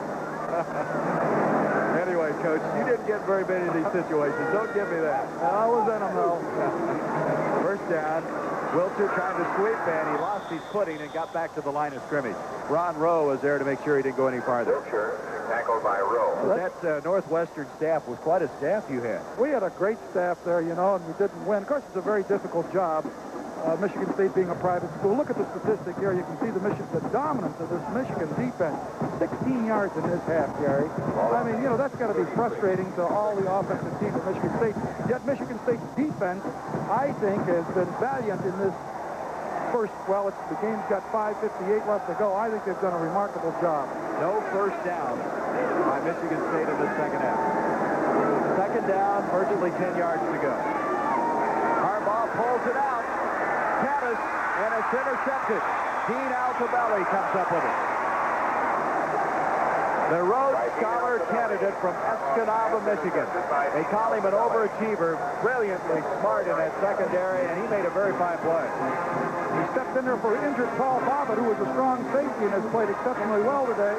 Anyway, Coach, you didn't get very many of these situations. Don't give me that. I was in them, though. First down. Wilcher trying to sweep, and he lost his footing and got back to the line of scrimmage. Ron Rowe was there to make sure he didn't go any farther. Wilcher, tackled by Rowe. That Northwestern staff was quite a staff you had. We had a great staff there, you know, and we didn't win. Of course, it's a very difficult job. Michigan State being a private school. Look at the statistic here. You can see the dominance of this Michigan defense. 16 yards in this half, Gary. I mean, you know, that's got to be frustrating to all the offensive teams at Michigan State. Yet Michigan State's defense, I think, has been valiant in this first. Well, the game's got 5:58 left to go. I think they've done a remarkable job. No first down by Michigan State in the second half. Second down, virtually 10 yards to go. Harbaugh pulls it out. Caddis, and it's intercepted. Dean Altabelli comes up with it. The Rhodes Scholar candidate from Escanaba, Michigan. They call him an overachiever, brilliantly smart in that secondary, and he made a very fine play. He stepped in there for injured Paul Bobbitt, who was a strong safety and has played exceptionally well today.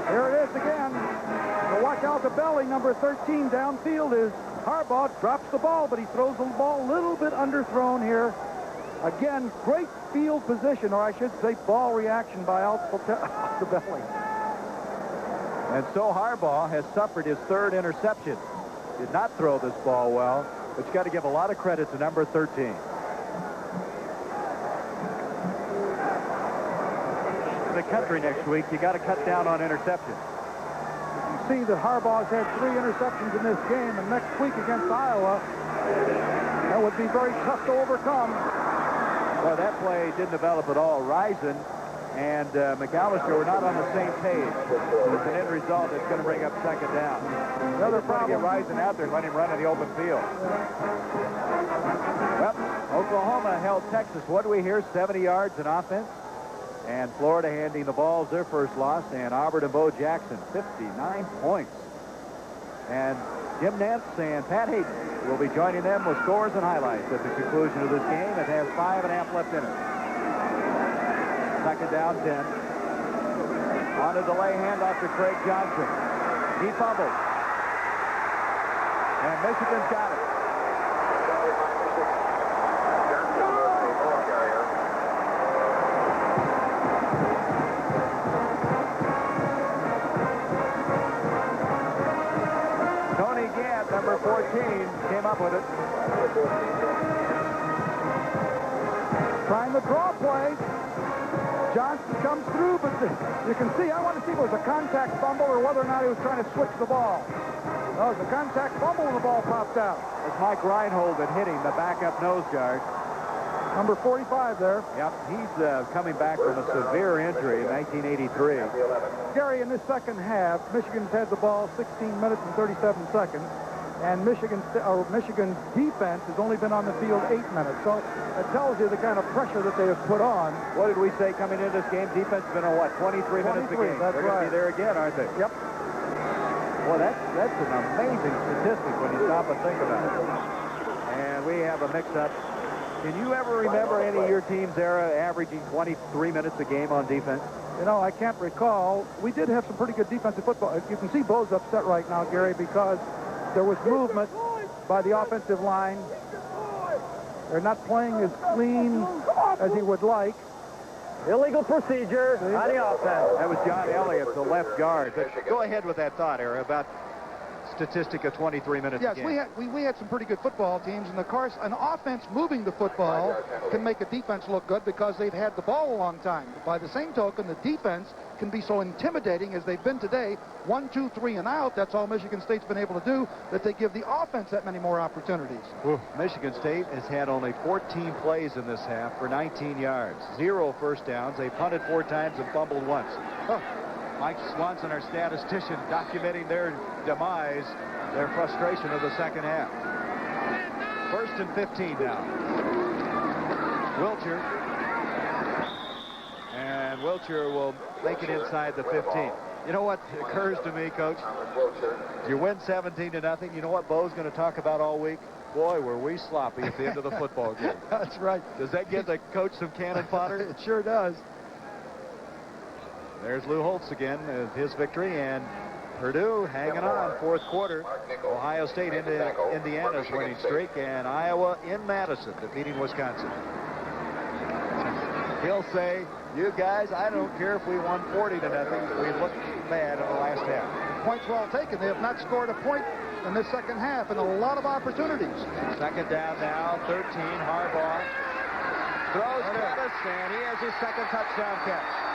Here it is again. So watch Altabelli, number 13, downfield is Harbaugh drops the ball, but he throws the ball a little bit underthrown here. Again, great field position, or I should say ball reaction by Altabelli. And so Harbaugh has suffered his third interception. Did not throw this ball well, but you got to give a lot of credit to number 13. In the country next week, you got to cut down on interceptions. See that Harbaugh's had 3 interceptions in this game, and next week against Iowa, that would be very tough to overcome. Well, that play didn't develop at all. Rison and McAllister were not on the same page. It's an end result that's going to bring up second down. Another problem. Get Rison out there and let him run in the open field. Well, Oklahoma held Texas. What do we hear? 70 yards in offense. And Florida handing the balls their first loss, and Auburn and Bo Jackson, 59 points. And Jim Nance and Pat Hayden will be joining them with scores and highlights at the conclusion of this game. It has 5.5 left in it. Second down, 10. On a delay handoff to Craig Johnson. He fumbles. And Michigan's got it. Tony Gadd, number 14, came up with it. Trying the draw play. Johnson comes through, but you can see, I want to see if it was a contact fumble or whether or not he was trying to switch the ball. No, it was a contact fumble and the ball popped out. It's Mike Reinhold that hit him, the backup nose guard. Number 45 there. Yep, he's coming back from a severe injury in 1983. Gary, in this second half, Michigan's had the ball 16 minutes and 37 seconds, and Michigan's defense has only been on the field 8 minutes. So it tells you the kind of pressure that they have put on. What did we say coming into this game? Defense has been on, what, 23 minutes a game? That's They're right. going to be there again, aren't they? Yep. Well, that's an amazing statistic when you stop and think about it. And we have a mix-up. Can you ever remember any of your team's era averaging 23 minutes a game on defense? You know, I can't recall. We did have some pretty good defensive football. You can see Bo's upset right now, Gary, because there was movement by the offensive line. They're not playing as clean as he would like. Illegal procedure on the offense. That was John Elliott, the left guard. But go ahead with that thought, Era, about statistic of 23 minutes a Yes, game. we had some pretty good football teams, and of course, an offense moving the football can make a defense look good because they've had the ball a long time. But by the same token, the defense can be so intimidating as they've been today. 1, 2, 3, and out. That's all Michigan State's been able to do, that they give the offense that many more opportunities. Michigan State has had only 14 plays in this half for 19 yards. 0 first downs. They punted 4 times and fumbled once. Mike Swanson, our statistician, documenting their demise, their frustration of the second half. 1st and 15 now. Wilcher. And Wilcher will make it inside the 15. You know what occurs to me, Coach? You win 17-0. You know what Bo's going to talk about all week? Boy, were we sloppy at the end of the football game. That's right. Does that give the coach some cannon fodder? It sure does. There's Lou Holtz again with his victory, and Purdue hanging on 4th quarter. Ohio State into Indiana's winning streak, and Iowa in Madison defeating Wisconsin. He'll say, you guys, I don't care if we won 40-0. We looked bad in the last half. Points well taken. They have not scored a point in this second half, and a lot of opportunities. Second down now, 13, Harbaugh. Throws Pettis, and he has his second touchdown catch.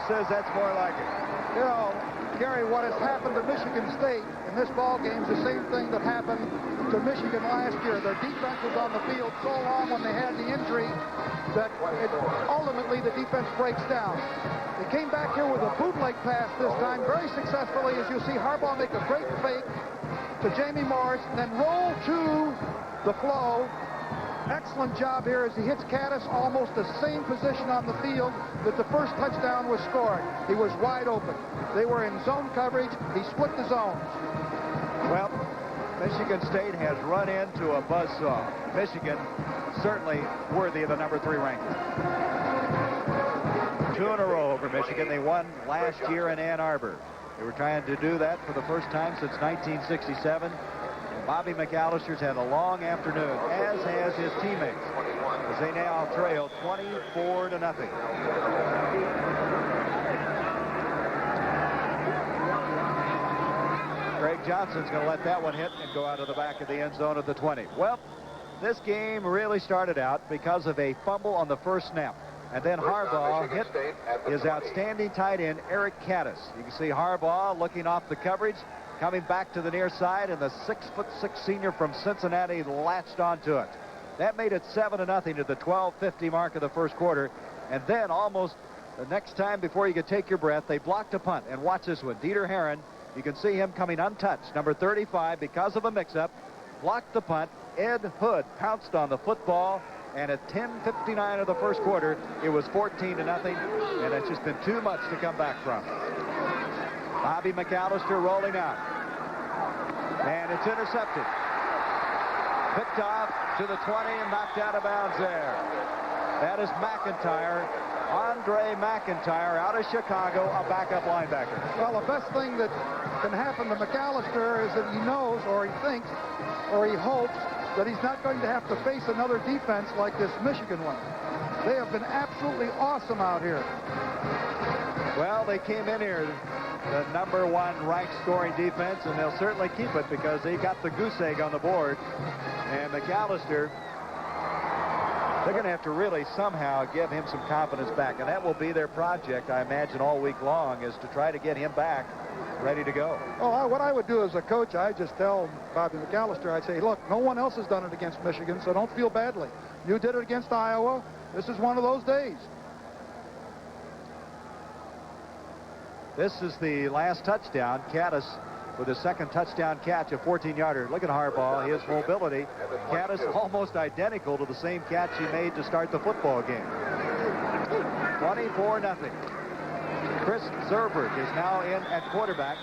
Says that's more like it. You know, Gary, what has happened to Michigan State in this ball game is the same thing that happened to Michigan last year. Their defense was on the field so long when they had the injury that ultimately the defense breaks down. They came back here with a bootleg pass this time very successfully, as you see Harbaugh make a great fake to Jamie Morris, and then roll to the flow. Excellent job here as he hits Caddis, almost the same position on the field that the first touchdown was scored. He was wide open. They were in zone coverage. He split the zones. Well, Michigan State has run into a buzzsaw. Michigan certainly worthy of the number 3 ranking. 2 in a row over Michigan. They won last year in Ann Arbor. They were trying to do that for the first time since 1967. Bobby McAllister's had a long afternoon, as has his teammates, as they now trail 24-0. Craig Johnson's going to let that one hit and go out of the back of the end zone of the 20. Well, this game really started out because of a fumble on the first snap. And then Harbaugh hit his outstanding tight end, Eric Caddis. You can see Harbaugh looking off the coverage, coming back to the near side, and the 6'6" senior from Cincinnati latched onto it. That made it 7-0 at the 12:50 mark of the first quarter. And then almost the next time before you could take your breath, they blocked a punt. And watch this one. Dieter Herron, you can see him coming untouched. Number 35, because of a mix-up, blocked the punt. Ed Hood pounced on the football. And at 10:59 of the first quarter, it was 14-0. And it's just been too much to come back from. Bobby McAllister rolling out. And it's intercepted. Picked off to the 20 and knocked out of bounds there. That is McIntyre. Andre McIntyre out of Chicago, a backup linebacker. Well, the best thing that can happen to McAllister is that he knows, or he thinks, or he hopes that he's not going to have to face another defense like this Michigan one. They have been absolutely awesome out here. Well, they came in here, the #1 ranked scoring defense, and they'll certainly keep it because they got the goose egg on the board. And McAllister, they're going to have to really somehow give him some confidence back. And that will be their project, I imagine, all week long, is to try to get him back ready to go. Well, what I would do as a coach, I'd just tell Bobby McAllister, I'd say, look, no one else has done it against Michigan, so don't feel badly. You did it against Iowa. This is one of those days. This is the last touchdown. Caddis with his second touchdown catch, a 14-yarder. Look at Harbaugh, his mobility. Caddis almost identical to the same catch he made to start the football game. 24-0. Chris Zerberg is now in at quarterback.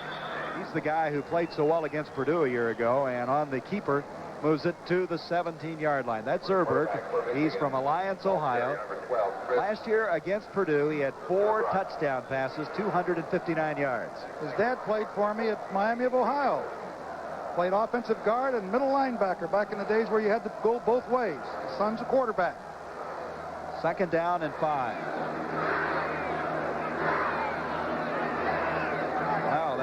He's the guy who played so well against Purdue a year ago, and on the keeper moves it to the 17-yard line. That's Zerberg. He's from Alliance, Ohio. Last year against Purdue, he had 4 touchdown passes, 259 yards. His dad played for me at Miami of Ohio. Played offensive guard and middle linebacker back in the days where you had to go both ways. His son's a quarterback. 2nd down and 5. Wow,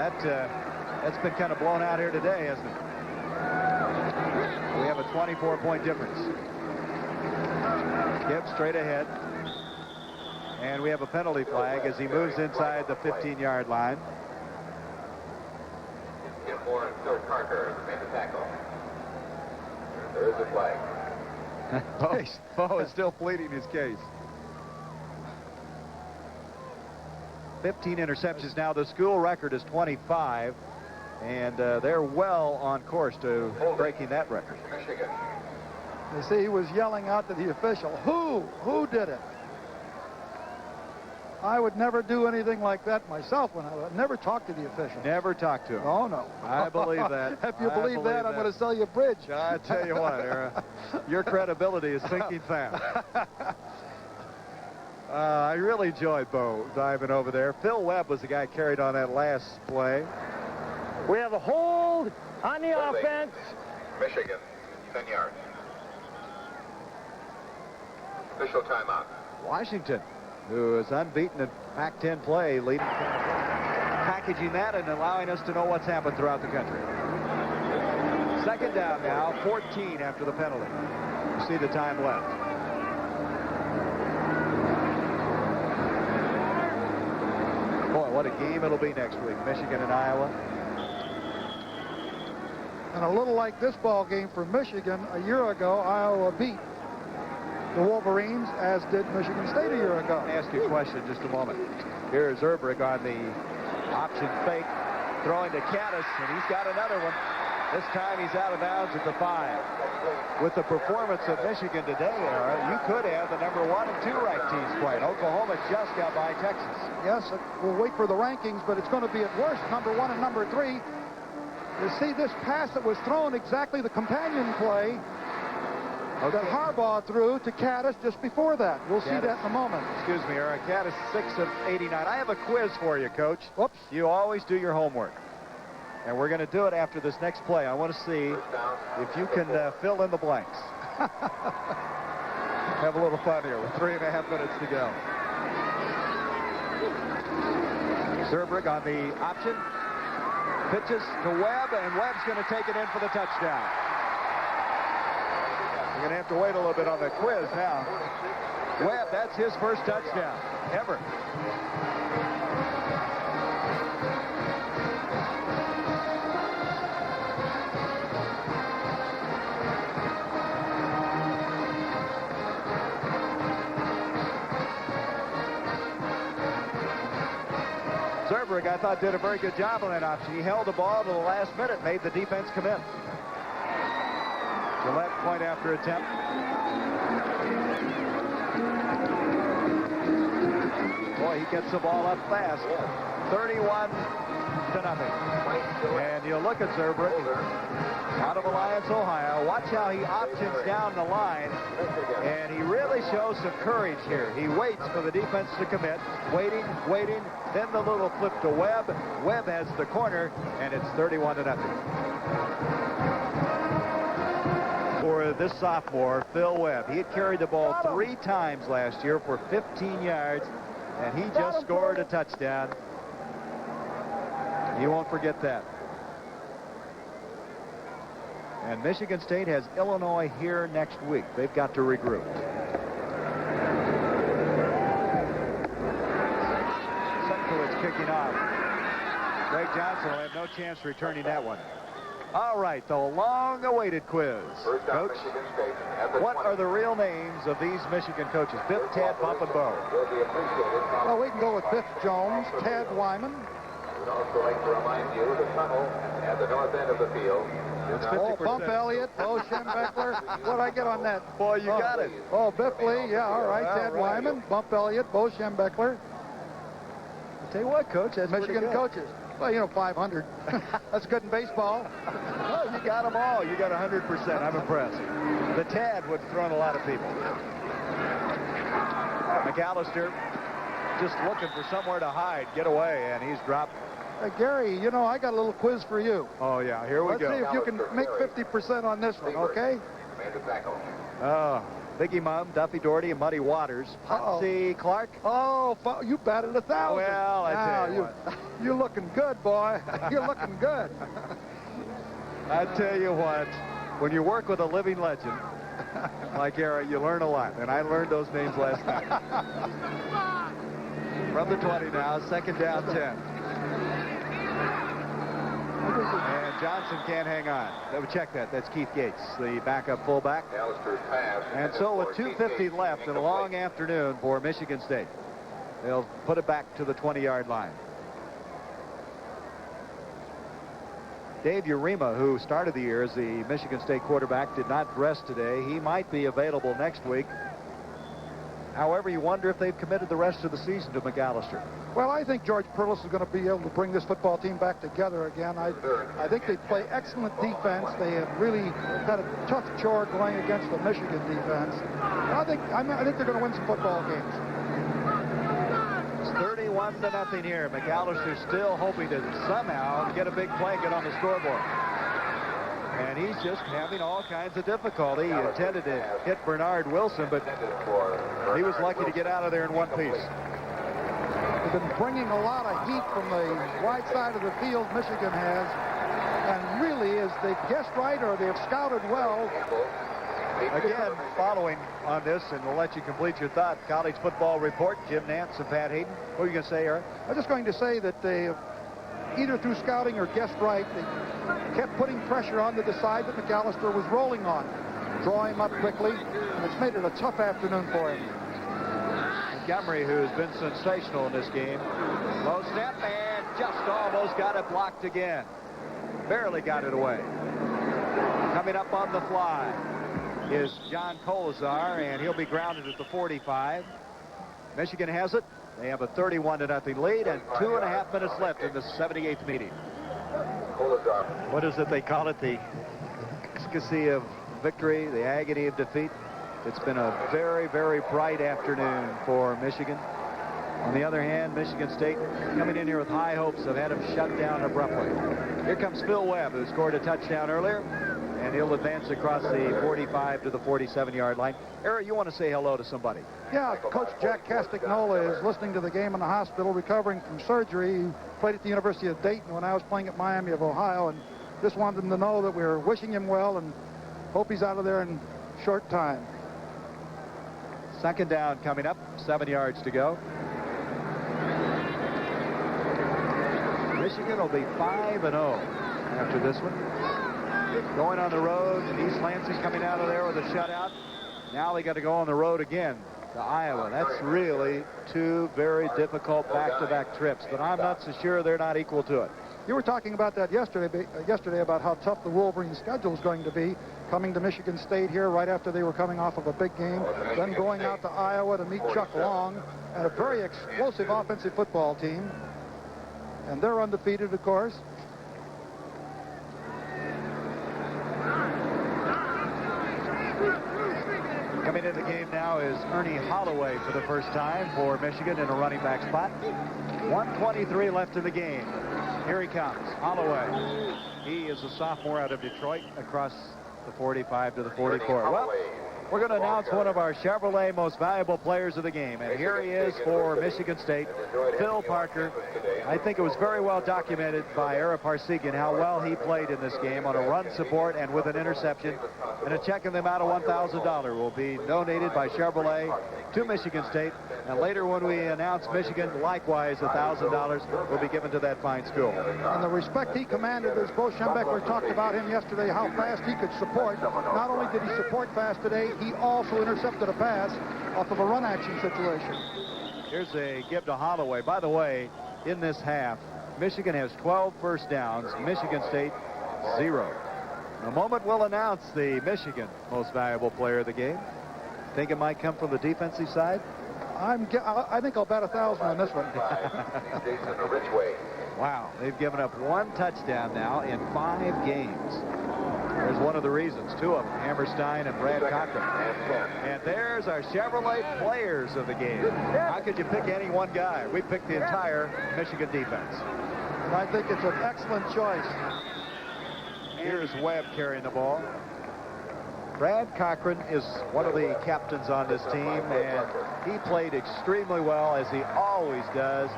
that's been kind of blown out here today, hasn't it? We have a 24-point difference. Gibbs straight ahead. And we have a penalty flag as he moves inside the 15-yard line. Gilmore and Phil Parker made the tackle. There is a flag. Bo is still pleading his case. 15 interceptions now. The school record is 25. And they're well on course to breaking that record. Michigan. You see, he was yelling out to the official, who did it? I would never do anything like that myself. When I would never talk to the official. Never talk to him. Oh, no. I believe that. If you believe that, I'm going to sell you a bridge. I tell you what, Era, your credibility is sinking fast. I really enjoyed Bo diving over there. Phil Webb was the guy carried on that last play. We have a hold on the offense. Michigan, 10 yards. Official timeout. Washington, who is unbeaten in Pac-10 play, leading, packaging that and allowing us to know what's happened throughout the country. 2nd down now, 14 after the penalty. You see the time left. Boy, what a game it'll be next week, Michigan and Iowa. And a little like this ball game for Michigan, a year ago, Iowa beat the Wolverines, as did Michigan State a year ago. I'll ask you a question in just a moment. Here's Zerberg on the option fake, throwing to Caddis, and he's got another one. This time he's out of bounds at the 5. With the performance of Michigan today, Era, you could have the #1 and 2 ranked teams playing. Oklahoma just got by Texas. Yes, we'll wait for the rankings, but it's going to be at worst #1 and #3. You see this pass that was thrown, exactly the companion play that Harbaugh threw to Caddis just before that. We'll see that in a moment. Excuse me, Eric. Caddis 6 of 89. I have a quiz for you, Coach. Whoops. You always do your homework. And we're going to do it after this next play. I want to see if you can fill in the blanks. Have a little fun here with 3.5 minutes to go. Zerberg on the option. Pitches to Webb, and Webb's going to take it in for the touchdown. You're going to have to wait a little bit on the quiz now. Webb, that's his first touchdown ever. Zerbrug, I thought, did a very good job on that option. He held the ball to the last minute, made the defense commit. Gillette point after attempt. Boy, he gets the ball up fast. 31-0. And you look at Zerbrug out of Alliance, Ohio. Watch how he options down the line. And he really shows some courage here. He waits for the defense to commit. Waiting. Then the little flip to Webb. Webb has the corner, and it's 31-0. For this sophomore, Phil Webb. He had carried the ball 3 times last year for 15 yards, and he just scored a touchdown. You won't forget that. And Michigan State has Illinois here next week. They've got to regroup. Sutcliffe's kicking off. Greg Johnson will have no chance returning that one. All right, the long-awaited quiz. Coach, what are the real names of these Michigan coaches? Biff, Tad, Bump, and Bo. Well, we can go with Biff Jones, Tad Wyman. We'd also like to remind you the tunnel at the north end of the field. Oh, Bump Elliott, Bo Schembechler. What'd I get on that? Boy, you got it. Oh, Biff Lee, yeah, all right. Tad Wyman, Bump Elliott, Bo Schembechler. I'll tell you what, Coach, that's Michigan coaches. Well, you know, 500. That's good in baseball. Oh, you got them all. You got 100%. I'm impressed. The Tad would have thrown a lot of people. McAllister just looking for somewhere to hide, get away, and he's dropped. Gary, you know, I got a little quiz for you. Oh, yeah, here we go. Let's see if you can make 50% on this one, okay? Oh, Biggie Mum, Duffy Doherty, and Muddy Waters. Potsy Clark. Oh, you batted 1,000. Well, I tell you what. You're looking good, boy. You're looking good. I tell you what, when you work with a living legend like Gary, you learn a lot. And I learned those names last night. From the 20 now, second down 10. And Johnson can't hang on. Check that. That's Keith Gates, the backup fullback. And so with 2:50 left in a long afternoon for Michigan State, they'll put it back to the 20-yard line. Dave Urema, who started the year as the Michigan State quarterback, did not rest today. He might be available next week. However, you wonder if they've committed the rest of the season to McAllister. Well, I think George Perlis is going to be able to bring this football team back together again. I think they play excellent defense. They have really had a tough chore going against the Michigan defense. I think they're going to win some football games. It's 31-0 here. McAllister still hoping to somehow get a big play, get on the scoreboard. And he's just having all kinds of difficulty. He intended to hit Bernard Wilson, but he was lucky to get out of there in one piece. They've been bringing a lot of heat from the right side of the field, Michigan has. And really, as they've guessed right or they've scouted well. Again, following on this, and we'll let you complete your thought, College Football Report, Jim Nantz and Pat Hayden. What are you going to say, Eric? I'm just going to say that they, either through scouting or guessed right, they kept putting pressure on the side that McAllister was rolling on. Draw him up quickly, and it's made it a tough afternoon for him. Montgomery, who has been sensational in this game. Low snap, and just almost got it blocked again. Barely got it away. Coming up on the fly is John Colazar, and he'll be grounded at the 45. Michigan has it. They have a 31-0 lead, and 2.5 minutes left in the 78th meeting. What is it they call it? The ecstasy of victory, the agony of defeat. It's been a very, very bright afternoon for Michigan. On the other hand, Michigan State coming in here with high hopes have had him shut down abruptly. Here comes Phil Webb, who scored a touchdown earlier, and he'll advance across the 45 to the 47-yard line. Eric, you want to say hello to somebody? Yeah, Coach Jack Castagnola is listening to the game in the hospital, recovering from surgery. He played at the University of Dayton when I was playing at Miami of Ohio, and just wanted him to know that we're wishing him well and hope he's out of there in short time. Second down coming up, 7 yards to go. Michigan will be 5-0 after this one. Going on the road, and East Lansing's coming out of there with a shutout. Now they got to go on the road again. to Iowa. That's really two very difficult back-to-back trips, but I'm not so sure they're not equal to it. You were talking about that yesterday about how tough the Wolverines' schedule is going to be, coming to Michigan State here right after they were coming off of a big game, then going out to Iowa to meet Chuck Long and a very explosive offensive football team. And they're undefeated, of course. Coming into the game now is Ernie Holloway for the first time for Michigan in a running back spot. 1:23 left in the game. Here he comes, Holloway. He is a sophomore out of Detroit, across the 45 to the 44. Well, we're going to announce one of our Chevrolet most valuable players of the game. And here he is for Michigan State, Phil Parker. I think it was very well documented by Ara Parsegian how well he played in this game on a run support and with an interception. And a check in the amount of $1,000 will be donated by Chevrolet to Michigan State. And later when we announce Michigan, likewise, $1,000 will be given to that fine school. And the respect he commanded, as Bo Schembechler talked about him yesterday, how fast he could support. Not only did he support fast today, he also intercepted a pass off of a run action situation. Here's a give to Holloway. By the way, in this half, Michigan has 12 first downs, Michigan State 0. In a moment we'll announce the Michigan most valuable player of the game. Think it might come from the defensive side? I think I'll bet 1,000 on this one. Wow, they've given up 1 touchdown now in 5 games. There's one of the reasons, 2 of them, Hammerstein and Brad Cochran. And there's our Chevrolet players of the game. How could you pick any one guy? We picked the entire Michigan defense. And I think it's an excellent choice. Here's Webb carrying the ball. Brad Cochran is one of the captains on this team, and he played extremely well, as he always does.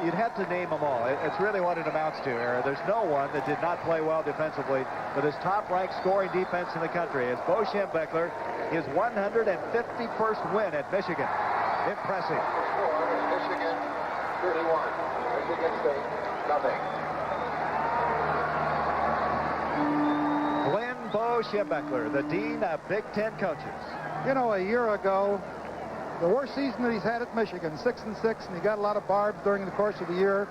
You'd have to name them all. It's really what it amounts to, Era. There's no one that did not play well defensively, but his top-ranked scoring defense in the country is Bo Schembechler, his 151st win at Michigan. Impressive. Michigan 31. Michigan State nothing. Bo Schembechler, the dean of Big Ten coaches. You know, a year ago, the worst season that he's had at Michigan, 6-6, and he got a lot of barbs during the course of the year.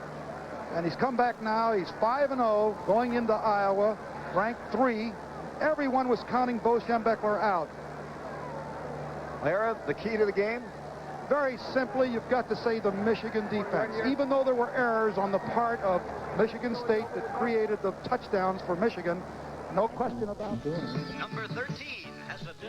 And he's come back now. He's 5-0, going into Iowa, ranked 3. Everyone was counting Bo Schembechler out. Lara, the key to the game? Very simply, you've got to say the Michigan defense. Even though there were errors on the part of Michigan State that created the touchdowns for Michigan, no question about this. Number 13 has a